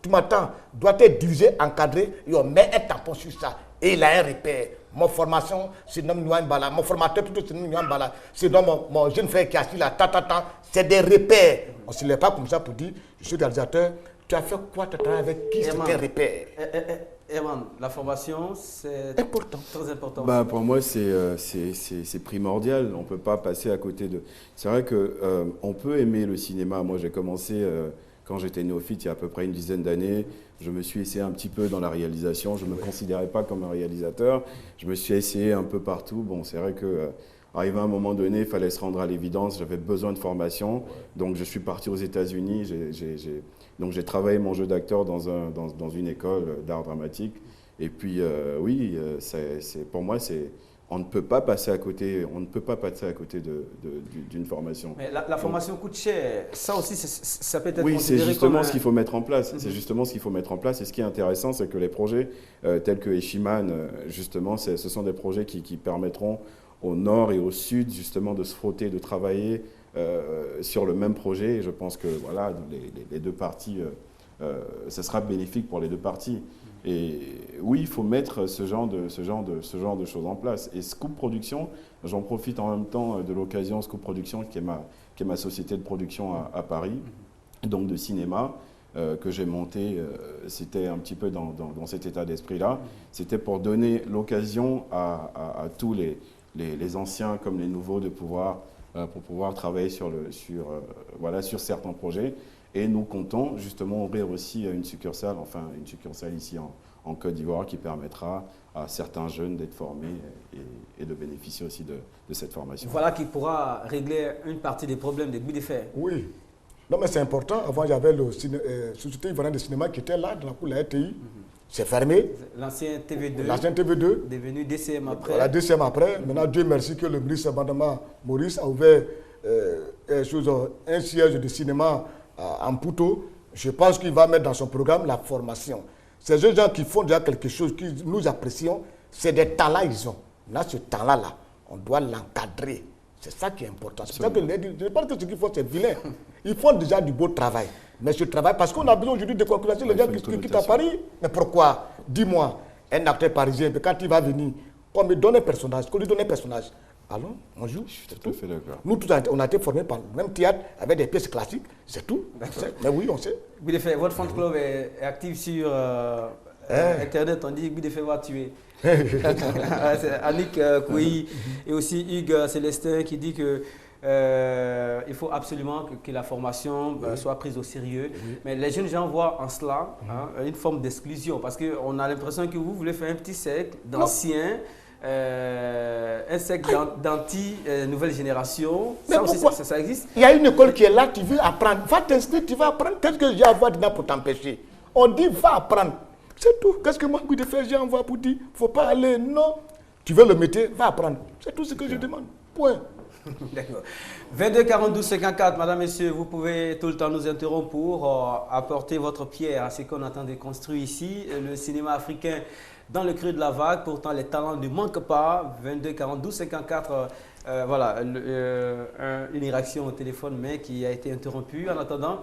tu m'entends, doit être dirigé, encadré, et on met un tampon sur ça, et il a un repère. Mon formation, c'est nom Nouan Bala. Mon formateur, plutôt, c'est Nouan Bala. C'est donc mon jeune frère qui a assis là, c'est des repères. On ne se lève pas comme ça pour dire, je suis réalisateur, tu as fait quoi, tu as travaillé avec qui, c'est quel repère? Herman, la formation, c'est important, très important. Bah, pour moi, c'est primordial. On ne peut pas passer à côté de... C'est vrai qu'on peut aimer le cinéma. Moi, j'ai commencé... quand j'étais néophyte il y a à peu près une dizaine d'années, je me suis essayé un petit peu dans la réalisation. Je ne me considérais pas comme un réalisateur. Je me suis essayé un peu partout. Bon, c'est vrai que arrivé à un moment donné, il fallait se rendre à l'évidence. J'avais besoin de formation. Donc, je suis parti aux États-Unis. Donc, j'ai travaillé mon jeu d'acteur dans une école d'art dramatique. Et puis, oui, pour moi, on ne peut pas passer à côté, d'une formation. Mais la formation coûte cher. Ça aussi, ça peut être oui, considéré c'est justement comme ce qu'il faut mettre en place. C'est justement ce qu'il faut mettre en place. Et ce qui est intéressant, c'est que les projets tels que Eshiman, justement, ce sont des projets qui permettront au nord et au sud, justement, de se frotter, de travailler sur le même projet. Et je pense que voilà, les deux parties, ce sera bénéfique pour les deux parties. Et oui, il faut mettre ce genre de choses en place. Et Scoop Production, j'en profite en même temps de l'occasion, Scoop Production, qui est ma société de production à Paris, donc de cinéma, que j'ai monté, c'était un petit peu dans cet état d'esprit-là. C'était pour donner l'occasion à tous les anciens comme les nouveaux de pour pouvoir travailler sur certains projets. Et nous comptons justement ouvrir aussi une succursale ici en Côte d'Ivoire qui permettra à certains jeunes d'être formés et de bénéficier aussi de cette formation. Voilà qui pourra régler une partie des problèmes des Buts de Fer. Oui. Non mais c'est important. Avant, il y avait la Société ivoirienne de cinéma qui était là, dans la cour de la RTI. C'est fermé. L'ancien TV2. L'ancien TV2. Devenu DCM après. La DCM après. Maintenant, Dieu merci que le ministre Bandama Maurice a ouvert un siège de cinéma en Pouto. Je pense qu'il va mettre dans son programme la formation. Ces jeunes gens qui font déjà quelque chose, que nous apprécions, c'est des talents ils ont. Là, ce talent-là, on doit l'encadrer. C'est ça qui est important. C'est ça que je ne pense que ce qu'ils font, c'est vilain. Ils font déjà du beau travail. Mais ce travail, parce qu'on a besoin aujourd'hui de concurrencer les gens qui quittent à Paris. Mais pourquoi? Dis-moi, un acteur parisien, quand il va venir, qu'on lui donne un personnage, allons, on joue. Je suis tout à fait d'accord. Nous, tous, on a été formés par le même théâtre avec des pièces classiques, c'est tout. Mais oui, on sait. Buts de Fer, votre fan club est actif sur Internet, on dit Buts de Fer va tuer. Annick Kouyi et aussi Hugues Célestin qui dit que il faut absolument que la formation soit prise au sérieux. Mais les jeunes gens voient en cela une forme d'exclusion parce qu'on a l'impression que vous voulez faire un petit cercle d'anciens, un cercle d'anti-nouvelle génération. Ça aussi, ça existe. Il y a une école qui est là, tu veux apprendre. Va t'inscrire, tu vas apprendre. Qu'est-ce que j'ai à voir dedans pour t'empêcher? On dit va apprendre. C'est tout. Qu'est-ce que moi, Buts de Fer, j'ai envoyé pour dire? Il ne faut pas aller, non. Tu veux le métier, va apprendre. C'est tout ce que je demande. Point. D'accord. 22 42 54, madame, messieurs, vous pouvez tout le temps nous interrompre pour apporter votre pierre à ce qu'on entend de construire ici, le cinéma africain dans le creux de la vague. Pourtant, les talents ne manquent pas. 22 42 54, voilà, une réaction au téléphone, mais qui a été interrompue. En attendant,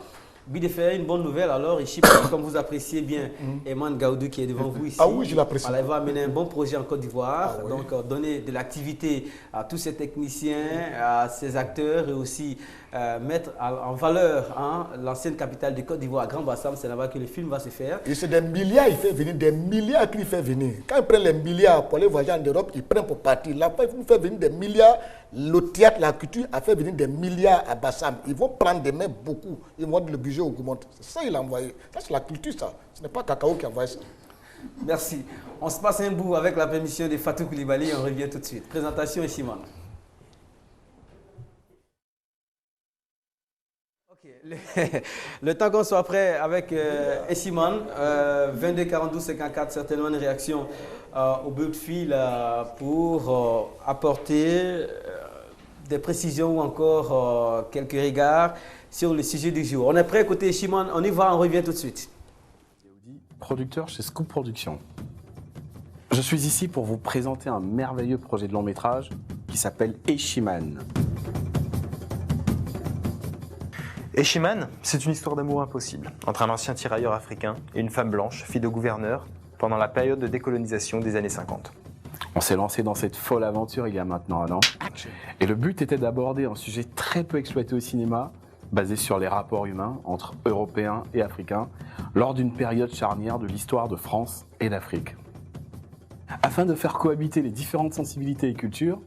Buts de Fer, une bonne nouvelle. Alors, ici, comme vous appréciez bien Eman Gaoudou qui est devant vous ici. Ah oui, je l'apprécie. Il va amener un bon projet en Côte d'Ivoire. Donc, donner de l'activité à tous ces techniciens, à ces acteurs et aussi mettre en valeur l'ancienne capitale de Côte d'Ivoire, Grand Bassam. C'est là-bas que le film va se faire. Et c'est des milliards, il fait venir, des milliards qu'il fait venir. Quand ils prennent les milliards pour aller voyager en Europe, ils prennent pour partir. Là-bas, ils vont faire venir des milliards. Le théâtre, la culture a fait venir des milliards à Bassam. Ils vont prendre des mains beaucoup. Ils vont le budget augmente. C'est ça qu'il a envoyé. Ça, c'est la culture, ça. Ce n'est pas Cacao qui a envoyé ça. Merci. On se passe un bout avec la permission de Fatou Koulibaly. On revient tout de suite. Présentation Eshiman. Le temps qu'on soit prêt avec Eshiman, 22 42 54, certainement une réaction au bout de fil pour apporter des précisions ou encore quelques regards sur le sujet du jour. On est prêt côté Eshiman, on y va, on revient tout de suite. Producteur chez Scoop Production. Je suis ici pour vous présenter un merveilleux projet de long métrage qui s'appelle Eshiman. Eshiman, c'est une histoire d'amour impossible entre un ancien tirailleur africain et une femme blanche, fille de gouverneur, pendant la période de décolonisation des années 50. On s'est lancé dans cette folle aventure il y a maintenant un an. Et le but était d'aborder un sujet très peu exploité au cinéma, basé sur les rapports humains entre Européens et Africains, lors d'une période charnière de l'histoire de France et d'Afrique. Afin de faire cohabiter les différentes sensibilités et cultures,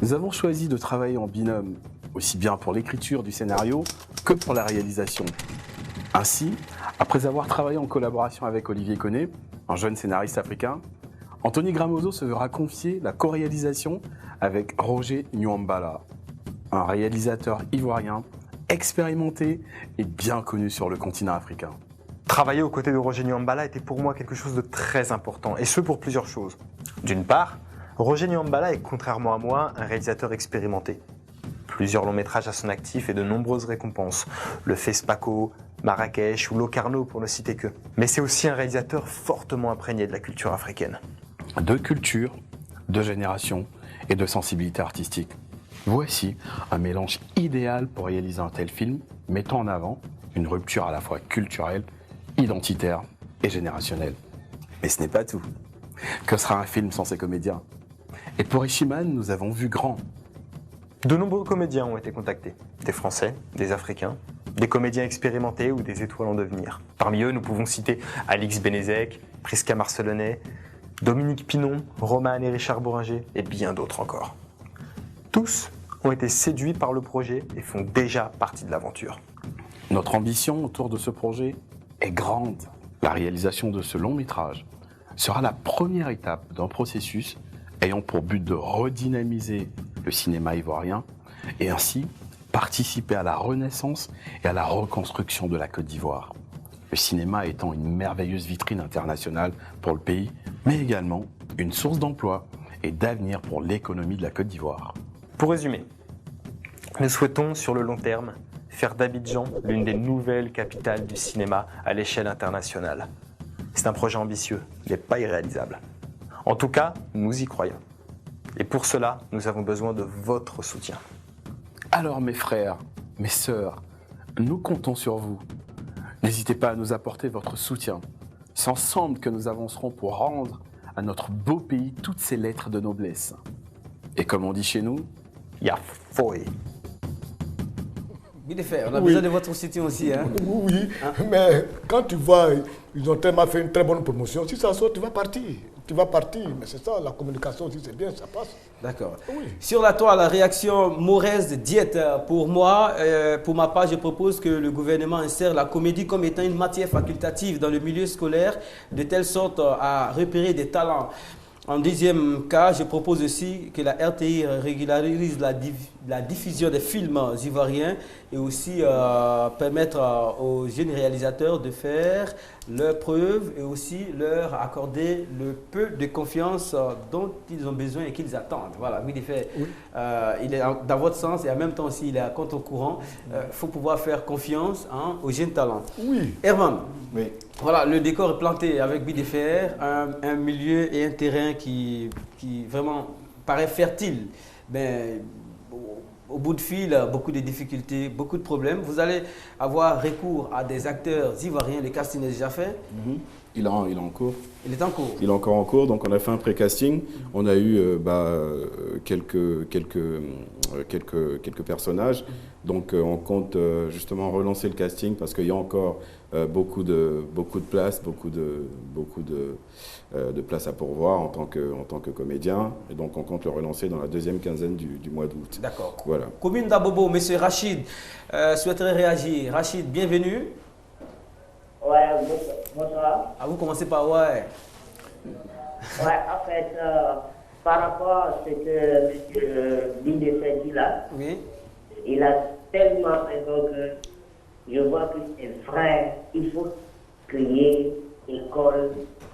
nous avons choisi de travailler en binôme, aussi bien pour l'écriture du scénario que pour la réalisation. Ainsi, après avoir travaillé en collaboration avec Olivier Koné, un jeune scénariste africain, Anthony Gramoso se verra confier la co-réalisation avec Roger Nyambala, un réalisateur ivoirien expérimenté et bien connu sur le continent africain. Travailler aux côtés de Roger Nyambala était pour moi quelque chose de très important, et ce pour plusieurs choses. D'une part, Roger Nyambala est, contrairement à moi, un réalisateur expérimenté. Plusieurs longs métrages à son actif et de nombreuses récompenses. Le FESPACO, Marrakech ou Locarno pour ne citer que. Mais c'est aussi un réalisateur fortement imprégné de la culture africaine. De culture, de génération et de sensibilité artistique. Voici un mélange idéal pour réaliser un tel film, mettant en avant une rupture à la fois culturelle, identitaire et générationnelle. Mais ce n'est pas tout. Que sera un film sans ses comédiens? Et pour Ishiman, nous avons vu grand. De nombreux comédiens ont été contactés. Des Français, des Africains, des comédiens expérimentés ou des étoiles en devenir. Parmi eux, nous pouvons citer Alix Benezek, Prisca Marcelonnet, Dominique Pinon, Roman et Richard Bohringer et bien d'autres encore. Tous ont été séduits par le projet et font déjà partie de l'aventure. Notre ambition autour de ce projet est grande. La réalisation de ce long métrage sera la première étape d'un processus ayant pour but de redynamiser le cinéma ivoirien et ainsi participer à la renaissance et à la reconstruction de la Côte d'Ivoire. Le cinéma étant une merveilleuse vitrine internationale pour le pays, mais également une source d'emploi et d'avenir pour l'économie de la Côte d'Ivoire. Pour résumer, nous souhaitons sur le long terme faire d'Abidjan l'une des nouvelles capitales du cinéma à l'échelle internationale. C'est un projet ambitieux, mais pas irréalisable. En tout cas, nous y croyons. Et pour cela, nous avons besoin de votre soutien. Alors mes frères, mes sœurs, nous comptons sur vous. N'hésitez pas à nous apporter votre soutien. C'est ensemble que nous avancerons pour rendre à notre beau pays toutes ses lettres de noblesse. Et comme on dit chez nous, Yafoy. On a besoin de votre soutien aussi. Hein? Oui, mais quand tu vois, ils ont tellement fait une très bonne promotion. Si ça sort, tu vas partir. Tu vas partir. Mais c'est ça, la communication aussi, c'est bien, ça passe. D'accord. Oui. Sur la toile, la réaction mauvaise de Diète. Pour moi, pour ma part, je propose que le gouvernement insère la comédie comme étant une matière facultative dans le milieu scolaire, de telle sorte à repérer des talents. En deuxième cas, je propose aussi que la RTI régularise la diffusion des films ivoiriens et aussi permettre aux jeunes réalisateurs de faire leurs preuves et aussi leur accorder le peu de confiance dont ils ont besoin et qu'ils attendent. Voilà, oui, il est dans votre sens et en même temps aussi il est à contre-courant. Il faut pouvoir faire confiance aux jeunes talents. Oui. Herman, oui. Voilà, le décor est planté avec Bidefr, un milieu et un terrain qui vraiment paraît fertile. Mais au bout de fil, beaucoup de difficultés, beaucoup de problèmes. Vous allez avoir recours à des acteurs ivoiriens. Le casting est déjà fait. Il est en cours. Il est en cours. Il est encore en cours, donc on a fait un pré-casting. On a eu quelques personnages. Donc on compte justement relancer le casting parce qu'il y a encore beaucoup de places, beaucoup de places à pourvoir en tant que comédien. Et donc on compte le relancer dans la deuxième quinzaine du mois d'août. D'accord. Voilà. Commune d'Abobo, M. Rachid souhaiterait réagir. Rachid, bienvenue. Ouais, bonsoir. Ah, vous commencez par ouais. Ouais, en fait, par rapport à ce que M. Bidefr dit là, oui. Il a tellement raison que je vois que c'est vrai. Il faut créer une école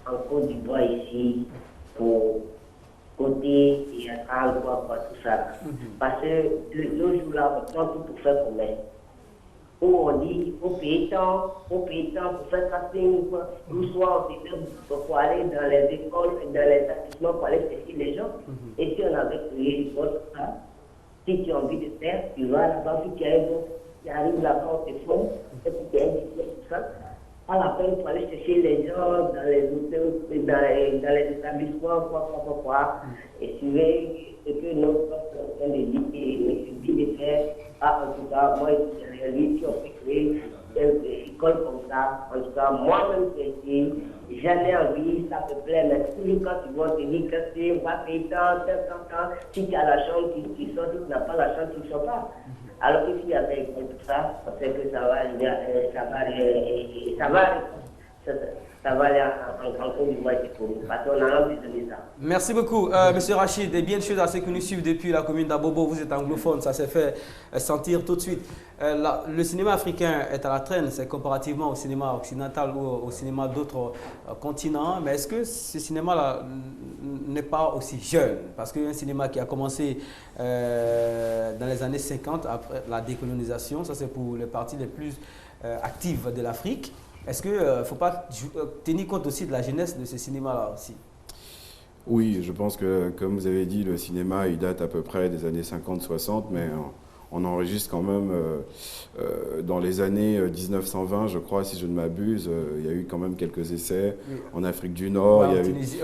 en Côte d'Ivoire ici pour côté théâtral, quoi, tout ça. Parce que le jour-là, on prend tout pour faire commerce. Où on dit, on paye tant pour faire casting, ou soit on paye pour aller dans les écoles, dans les établissements pour aller chercher les gens. Et si on avait créé une école comme ça, si tu as envie de faire, tu vas là-bas, si tu arrives là-bas, on te forme, et puis tu as un diplôme, tout ça. À la fin, pour aller chercher les gens dans les hôtels, dans les établissements, quoi. Et suivez ce que notre poste est en train de dire, et de faire. Ah, en tout cas, moi, lui, si on peut créer une école comme ça, en tout cas, moi-même, j'en ai envie, ça me plaît, mais toujours quand tu vois, tu dis que c'est, on va payer tant, si tu as la chance, tu sors, si tu n'as pas la chance, tu ne sors pas. Alors qu'ici, avec tout ça, on sait que ça va aller en Côte d'Ivoire pour nous, parce qu'on a envie de ça. Merci beaucoup, Monsieur Rachid. Et bien sûr, à ceux qui nous suivent depuis la commune d'Abobo, vous êtes anglophone, ça s'est fait sentir tout de suite. Le cinéma africain est à la traîne, c'est comparativement au cinéma occidental ou au cinéma d'autres continents. Mais est-ce que ce cinéma-là n'est pas aussi jeune? Parce qu'un cinéma qui a commencé dans les années 50, après la décolonisation, ça c'est pour les parties les plus actives de l'Afrique. Est-ce qu'il ne faut pas tenir compte aussi de la jeunesse de ce cinéma-là aussi? Oui, je pense que, comme vous avez dit, le cinéma, il date à peu près des années 50-60, mais on enregistre quand même dans les années 1920, je crois, si je ne m'abuse, il y a eu quand même quelques essais en Afrique du Nord. Ouais, il y a Tunisie,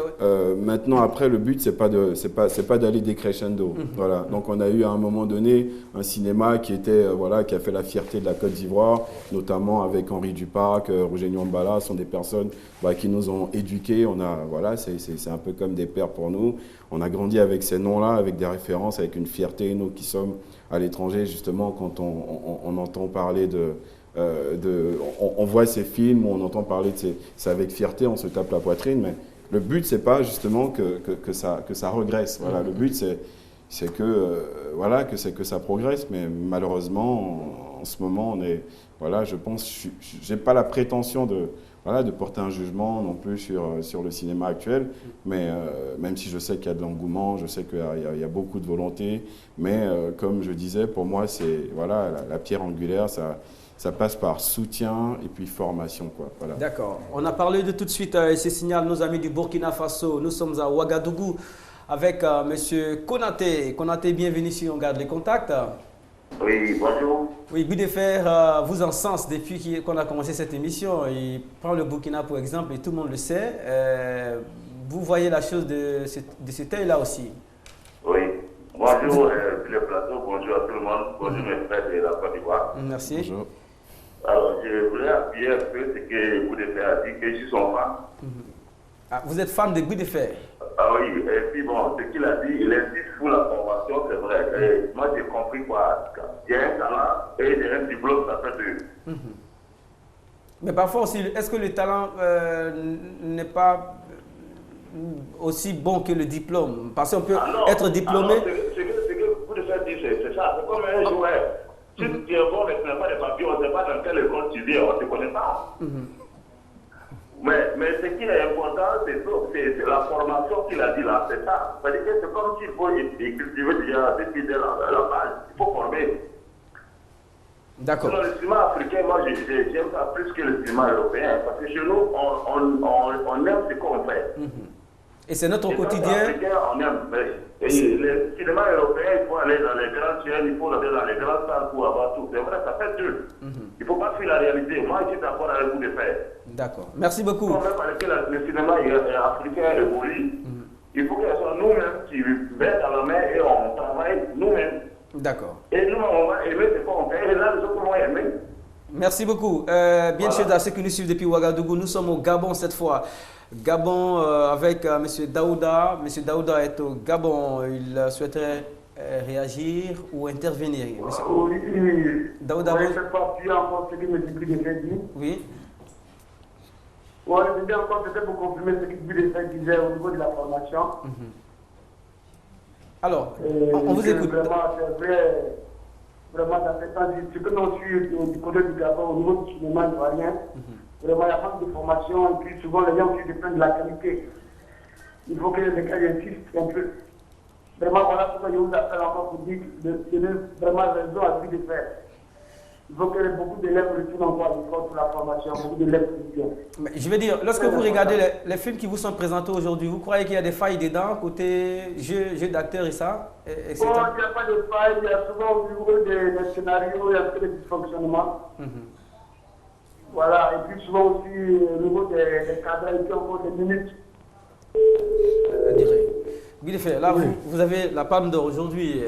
maintenant, après, le but, c'est pas d'aller décrescendo. Voilà. Donc, on a eu à un moment donné un cinéma qui était, qui a fait la fierté de la Côte d'Ivoire, notamment avec Henri Duparc, Roger Nyambala, sont des personnes qui nous ont éduqués. C'est un peu comme des pères pour nous. On a grandi avec ces noms-là, avec des références, avec une fierté, nous qui sommes à l'étranger, justement, quand on entend parler on voit ces films, on entend parler de c'est avec fierté, on se tape la poitrine, mais le but, c'est pas justement que ça regresse. Voilà, le but, c'est que ça progresse, mais malheureusement, en ce moment, on est, je pense, j'ai pas la prétention de porter un jugement non plus sur le cinéma actuel, mais même si je sais qu'il y a de l'engouement, je sais qu'il y a beaucoup de volonté, mais comme je disais, pour moi, c'est la pierre angulaire, ça passe par soutien et puis formation. Voilà. D'accord. On a parlé de tout de suite, et c'est signal nos amis du Burkina Faso. Nous sommes à Ouagadougou avec M. Konaté. Konaté, bienvenue si on garde les contacts. Oui, bonjour. Oui, Budefer vous encense depuis qu'on a commencé cette émission. Il prend le Burkina pour exemple et tout le monde le sait. Vous voyez la chose de cet œil-là aussi. Oui. Bonjour le plateau, bonjour à tout le monde. Bonjour mes frères de la Côte d'Ivoire. Merci. Bonjour. Alors, je voulais appuyer un peu ce que Budefer a dit, que je suis son fan. Ah, vous êtes fan de Budefer? Ah oui, et puis bon, ce qu'il a dit, il insiste sur la formation, c'est vrai. Et moi, j'ai compris quoi. Il y a un talent et il y a un diplôme, ça fait deux. Mais parfois aussi, est-ce que le talent n'est pas aussi bon que le diplôme? Parce qu'on peut être diplômé. Ce que vous devez dire, c'est ça. C'est comme un joueur. Si tu es bon, mais tu n'as pas de papier, on ne sait pas dans quelle école tu viens, on ne te connaît pas. Mais ce qui est important, c'est la formation qu'il a dit là, c'est ça. C'est-à-dire que c'est comme s'il faut cultiver déjà depuis la base, il faut former. D'accord. Le cinéma africain, moi, j'aime ça plus que le cinéma européen, parce que chez nous, on aime ce qu'on fait. Et c'est notre quotidien. Africain, on aime. Et le cinéma européen, il faut aller dans les grandes chaînes, il faut aller dans les grandes salles pour avoir tout. C'est vrai, ça fait dur. Il ne faut pas fuir la réalité. Moi, je suis d'accord avec vous de faire. D'accord. Merci beaucoup. Même avec le cinéma africain évolue, il faut que ce soit nous-mêmes qui mettons dans la main et on travaille nous-mêmes. D'accord. Et nous, on va aimer ce qu'on fait, et là, les autres vont aimer. Merci beaucoup. Bien sûr, à ceux qui nous suivent depuis Ouagadougou, nous sommes au Gabon cette fois. Gabon avec M. Daouda. M. Daouda est au Gabon. Il souhaiterait réagir ou intervenir. Oui, Daouda, je ne sais pas plus encore ce que M. Budefer dit. Oui. Oui, je dis encore peut-être pour confirmer ce que Budefer disait au niveau de la formation. Alors, on vous écoute. Vraiment, c'est vrai, vraiment, dans ce temps, ce que nous suivons du côté du Gabon, au niveau du cinéma ivoirien, vraiment, il y a pas de formation, et puis souvent, les gens qui dépendent de la qualité. Il faut que les gars insistent un peu. Vraiment, voilà pourquoi je vous appelle encore pour dire de donner vraiment raison à ce de faire. Il faut que beaucoup d'élèves retournent encore à l'école pour la formation, beaucoup d'élèves Mais je veux dire, lorsque vous regardez les films qui vous sont présentés aujourd'hui, vous croyez qu'il y a des failles dedans, côté jeu d'acteurs et ça, etc. Bon, il n'y a pas de failles, il y a souvent au niveau des scénarios, il y a un peu de dysfonctionnement. Voilà, et puis souvent aussi au niveau des cadres, il y a encore des minutes. Là, vous avez la palme d'or aujourd'hui.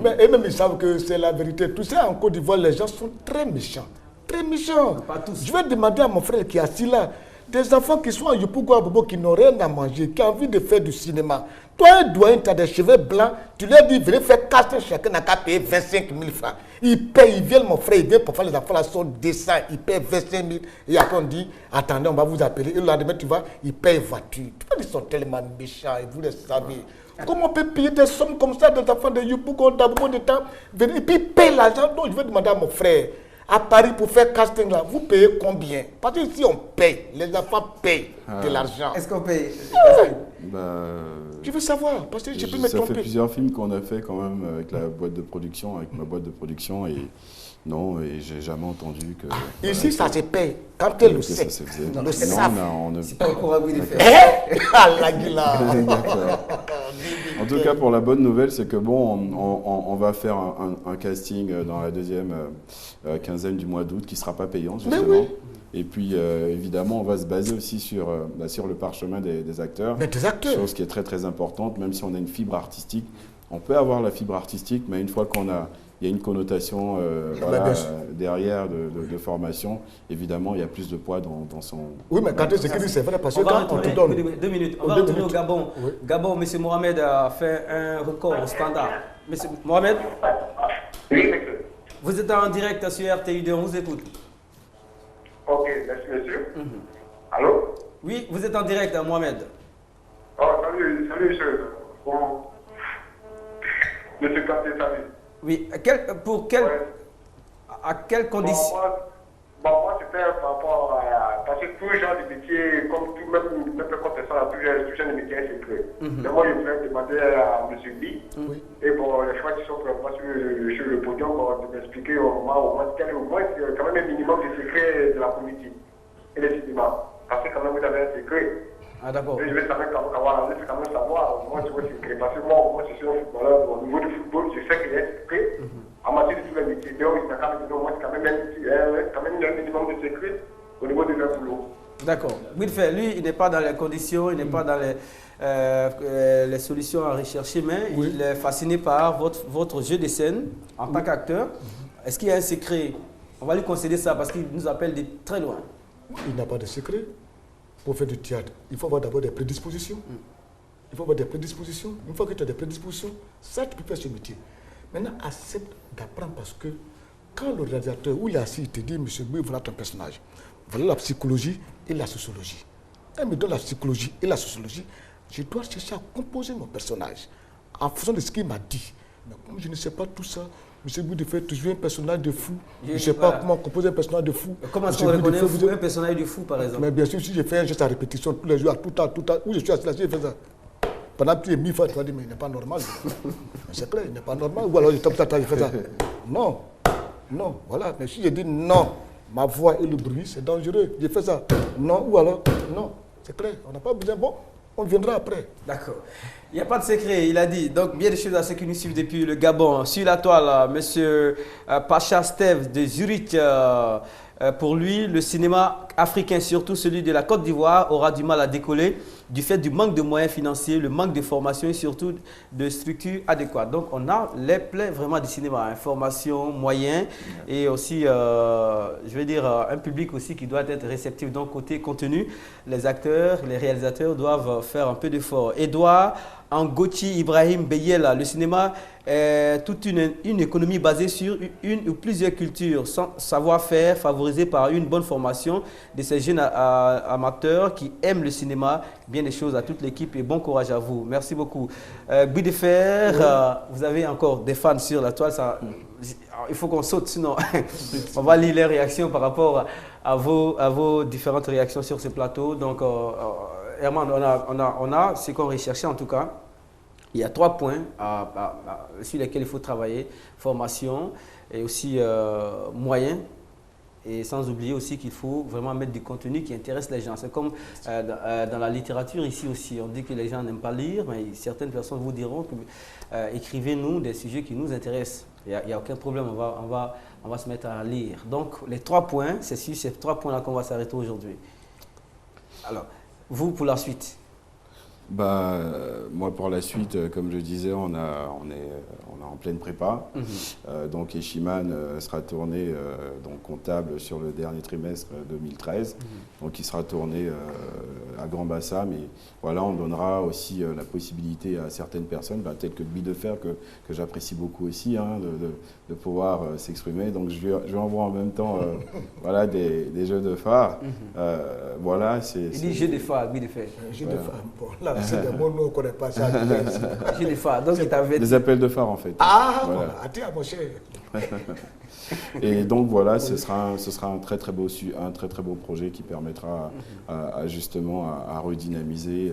Mais eux-mêmes, ils savent que c'est la vérité. Tout ça, en Côte d'Ivoire, les gens sont très méchants. Très méchants. Pas tous. Je vais demander à mon frère qui est assis là, des enfants qui sont à Yopougo, Bobo, qui n'ont rien à manger, qui ont envie de faire du cinéma. Toi, un doyen, tu as des cheveux blancs, tu leur dis, venez faire casting, chacun n'a qu'à payer 25 000 francs. Ils payent, ils viennent, mon frère, ils viennent pour faire les affaires, là, sont décents, ils payent 25 000. Et après, on dit, attendez, on va vous appeler. Et le lendemain, tu vas, ils payent voiture. Ils sont tellement méchants, et vous le savez. Comment on peut payer des sommes comme ça des enfants de Youpou, qu'on a beaucoup de temps, et puis ils payent l'argent. Donc, je vais demander à mon frère, à Paris, pour faire casting là, vous payez combien? Parce que ici, on paye, les enfants payent de l'argent. Est-ce qu'on paye? Je veux savoir, parce que je peux me Ça tromper. fait plusieurs films qu'on a fait quand même avec la boîte de production, avec ma boîte de production, et non, et j'ai jamais entendu que... Ici, ça se paye. Quand tu le sais. Non, Le savent. c'est pas encore à vous de faire. Ah, la guila. En tout cas, pour la bonne nouvelle, c'est que bon, on va faire un casting dans la deuxième quinzaine du mois d'août qui ne sera pas payant, justement. Mais oui. Et puis, évidemment, on va se baser aussi sur le parchemin des acteurs. Mais des acteurs. Chose qui est très, très importante, même si on a une fibre artistique. On peut avoir la fibre artistique, mais une fois qu'on a... Il y a une connotation derrière de formation. Évidemment, il y a plus de poids dans son... Oui, mais quand tu écris, c'est vrai, parce que quand on te donne... 2 minutes. On va retourner au Gabon. Oui. Gabon, M. Mohamed a fait un record au standard. M. Mohamed? Oui, monsieur. Vous êtes en direct sur RTI2, on vous écoute. Ok, merci, monsieur. Allô? Oui, vous êtes en direct, Mohamed. Oh, salut, monsieur. Bon. Monsieur Kanté, salut. Oui, à quelles conditions? Moi, c'était par rapport à... Parce que tout genre de métier, comme tout, même quand ça, tout genre de métier secret. Donc moi, je voulais demander à M. B. Et bon, les choix qui sont vraiment sur le podium, de m'expliquer au moins quand même un minimum de secrets de la comédie et des cinémas. Parce que quand même, vous avez un secret. Ah, d'accord. Et je vais quand même savoir, moi, tu vois, secret. Parce que moi, je suis un footballeur, au niveau du football, je sais qu'il y a un secret. En matière de tous les métiers, donc il y a quand même un minimum de secret au niveau de leur boulot. D'accord. Wilfred, lui, il n'est pas dans les conditions, il n'est pas dans les solutions à rechercher, mais il est fasciné par votre jeu de scène en tant qu'acteur. Est-ce qu'il y a un secret? On va lui concéder ça parce qu'il nous appelle de très loin. Il n'a pas de secret. Pour faire du théâtre, il faut avoir d'abord des prédispositions. Il faut avoir des prédispositions. Une fois que tu as des prédispositions, ça, tu peux faire ce métier. Maintenant, accepte d'apprendre parce que quand le réalisateur ou il est assis, il te dit, monsieur Bouy, voilà ton personnage. Voilà la psychologie et la sociologie. Quand il me donne la psychologie et la sociologie, je dois chercher à composer mon personnage en fonction de ce qu'il m'a dit. Mais comme je ne sais pas tout ça, monsieur Bouy, de faire toujours un personnage de fou. Je ne sais pas comment composer un personnage de fou. Comment est-ce qu'on reconnaît un personnage de fou, par exemple? Mais bien sûr, si je fais un geste à répétition tous les jours, tout le temps, où je suis assis là, je fais ça. Pendant plus de 1000 fois, tu vas dire, mais il n'est pas normal. C'est clair, il n'est pas normal. Ou alors je tape ça, je fais ça. Non, non, voilà. Mais si je dis non, ma voix et le bruit, c'est dangereux. Je fais ça. Non, ou alors, non. C'est clair, on n'a pas besoin. Bon, on viendra après. D'accord. Il n'y a pas de secret, il a dit. Donc, bien des choses à ceux qui nous suivent depuis le Gabon. Sur la toile, M. Pacha Steve de Zurich. Pour lui, le cinéma africain, surtout celui de la Côte d'Ivoire, aura du mal à décoller du fait du manque de moyens financiers, le manque de formation et surtout de structures adéquates. Donc, on a les plaies vraiment du cinéma, formation, moyens et aussi, je vais dire, un public aussi qui doit être réceptif. Donc, côté contenu, les acteurs, les réalisateurs doivent faire un peu d'effort. Edouard Angoti Ibrahim Beyela, le cinéma est toute une économie basée sur une ou plusieurs cultures, sans savoir-faire, favorisée par une bonne formation de ces jeunes amateurs qui aiment le cinéma. Bien des choses à toute l'équipe et bon courage à vous. Merci beaucoup. Guy de Fer, vous avez encore des fans sur la toile. Ça, il faut qu'on saute, sinon on va lire les réactions par rapport à vos différentes réactions sur ce plateau. Donc, Herman, on a ce qu'on recherchait en tout cas. Il y a 3 points sur lesquels il faut travailler. Formation et aussi moyens. Et sans oublier aussi qu'il faut vraiment mettre du contenu qui intéresse les gens. C'est comme dans la littérature ici aussi. On dit que les gens n'aiment pas lire, mais certaines personnes vous diront que écrivez-nous des sujets qui nous intéressent. Il n'y a aucun problème, on va se mettre à lire. Donc les 3 points, c'est sur ces 3 points-là qu'on va s'arrêter aujourd'hui. Alors, vous pour la suite? Moi, pour la suite, comme je disais, on est en pleine prépa. Donc, Eshiman sera tourné donc comptable sur le dernier trimestre 2013. Donc, il sera tourné à Grand Bassam. Et voilà, on donnera aussi la possibilité à certaines personnes, telles que Guy Defer, que j'apprécie beaucoup aussi, hein, de pouvoir s'exprimer. Donc je lui envoie en même temps voilà, des jeux de phare. Voilà, Il dit jeux de phare, Guy Defer. Jeux de phare. Bon, là, c'est des mots, nous, on ne connaît pas ça. Jeux de phare. Donc, il t'avait des appels de phare, en fait. Ah, voilà. Attends, mon cher. Et donc voilà, ce sera un très très beau projet qui permettra justement à redynamiser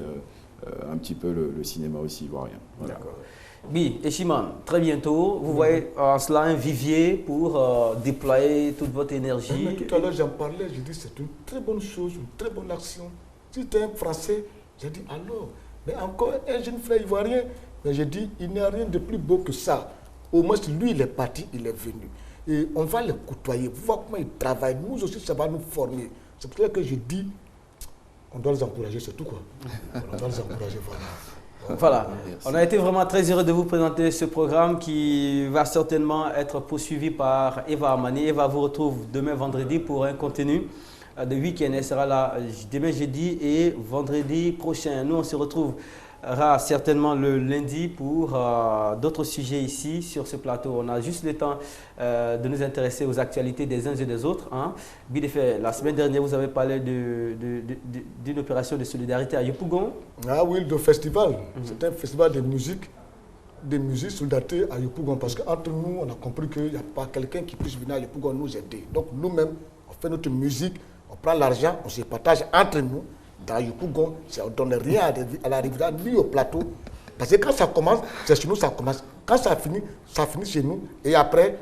un petit peu le cinéma aussi ivoirien. Voilà. D'accord. Bi et Chimane, très bientôt, vous voyez en cela un vivier pour déployer toute votre énergie. Mais tout à l'heure j'en parlais, je dis c'est une très bonne chose, une très bonne action. Si tu es un Français, j'ai dit alors, mais encore un jeune frère ivoirien, mais j'ai dit il n'y a rien de plus beau que ça. Au moins lui il est parti, il est venu. Et on va les côtoyer, voir comment ils travaillent. Nous aussi, ça va nous former. C'est pour ça que je dis, on doit les encourager, c'est tout quoi. On doit les encourager, voilà. Voilà, on a été vraiment très heureux de vous présenter ce programme qui va certainement être poursuivi par Eva Amani. Eva vous retrouve demain vendredi pour un contenu de week-end. Elle sera là demain jeudi et vendredi prochain. Nous, on se retrouvera certainement le lundi pour d'autres sujets ici sur ce plateau. On a juste le temps de nous intéresser aux actualités des uns et des autres. Hein. Bidefé, la semaine dernière, vous avez parlé d'une opération de solidarité à Yopougon. Ah oui, le festival. C'est un festival de musique solidarité à Yopougon. Parce qu'entre nous, on a compris qu'il n'y a pas quelqu'un qui puisse venir à Yopougon nous aider. Donc nous-mêmes, on fait notre musique, on prend l'argent, on se partage entre nous. Dans Yopougon, on ne donne rien à la rivière ni au plateau. Parce que quand ça commence, c'est chez nous ça commence. Quand ça finit chez nous. Et après,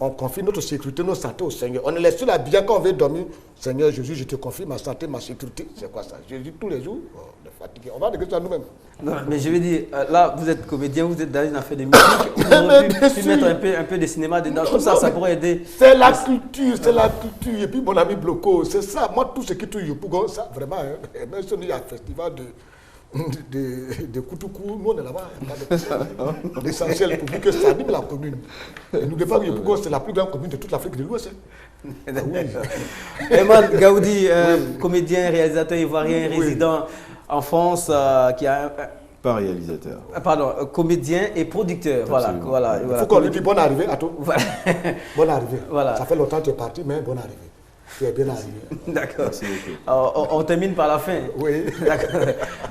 on confie notre sécurité, notre santé au Seigneur. On est les seuls à bien quand on veut dormir. Seigneur Jésus, je te confie ma santé, ma sécurité. C'est quoi ça? Je dis tous les jours, on est fatigué. On va régler ça nous-mêmes. Non, mais je veux dire, là, vous êtes comédien, vous êtes dans une affaire de musique. Vous auriez pu mettre un peu de cinéma dedans. Tout ça, ça pourrait aider. C'est la culture, c'est la culture. Et puis mon ami Bloco, c'est ça. Moi, tout ce qui touche Yopougon, ça, vraiment, même si il y a un festival de Koutoukou, nous on est là-bas. L'essentiel pour vous que ça anime la commune. Et n'oubliez pas que Yopougon, c'est la plus grande commune de toute l'Afrique de l'Ouest. Eman Gaoudi, comédien, réalisateur ivoirien, résident en France, qui a pas réalisateur. Pardon, comédien et producteur. Voilà. Il faut qu'on lui dise bonne arrivée à toi. Voilà. Bonne arrivée. Voilà. Ça fait longtemps que tu es parti, mais bonne arrivée. Tu es bien arrivé. D'accord. On termine par la fin. Oui. D'accord.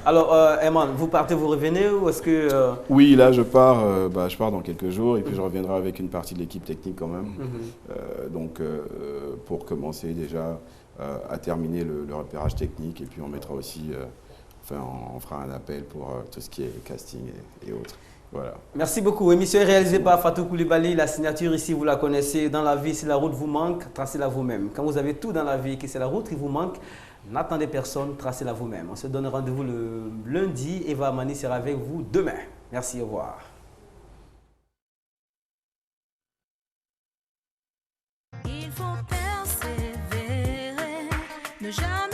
Alors, Eman, vous partez, vous revenez ou est-ce que... Oui, là, je pars dans quelques jours et puis je reviendrai avec une partie de l'équipe technique quand même. Donc, pour commencer déjà à terminer le repérage technique et puis on mettra aussi... on fera un appel pour tout ce qui est casting et autres. Voilà. Merci beaucoup. Émission est réalisée par Fatou Koulibaly. La signature ici, vous la connaissez. Dans la vie, si la route vous manque, tracez-la vous-même. Quand vous avez tout dans la vie et que c'est la route qui vous manque, n'attendez personne, tracez-la vous-même. On se donne rendez-vous le lundi. Eva Amani sera avec vous demain. Merci, au revoir. Il faut persévérer, ne jamais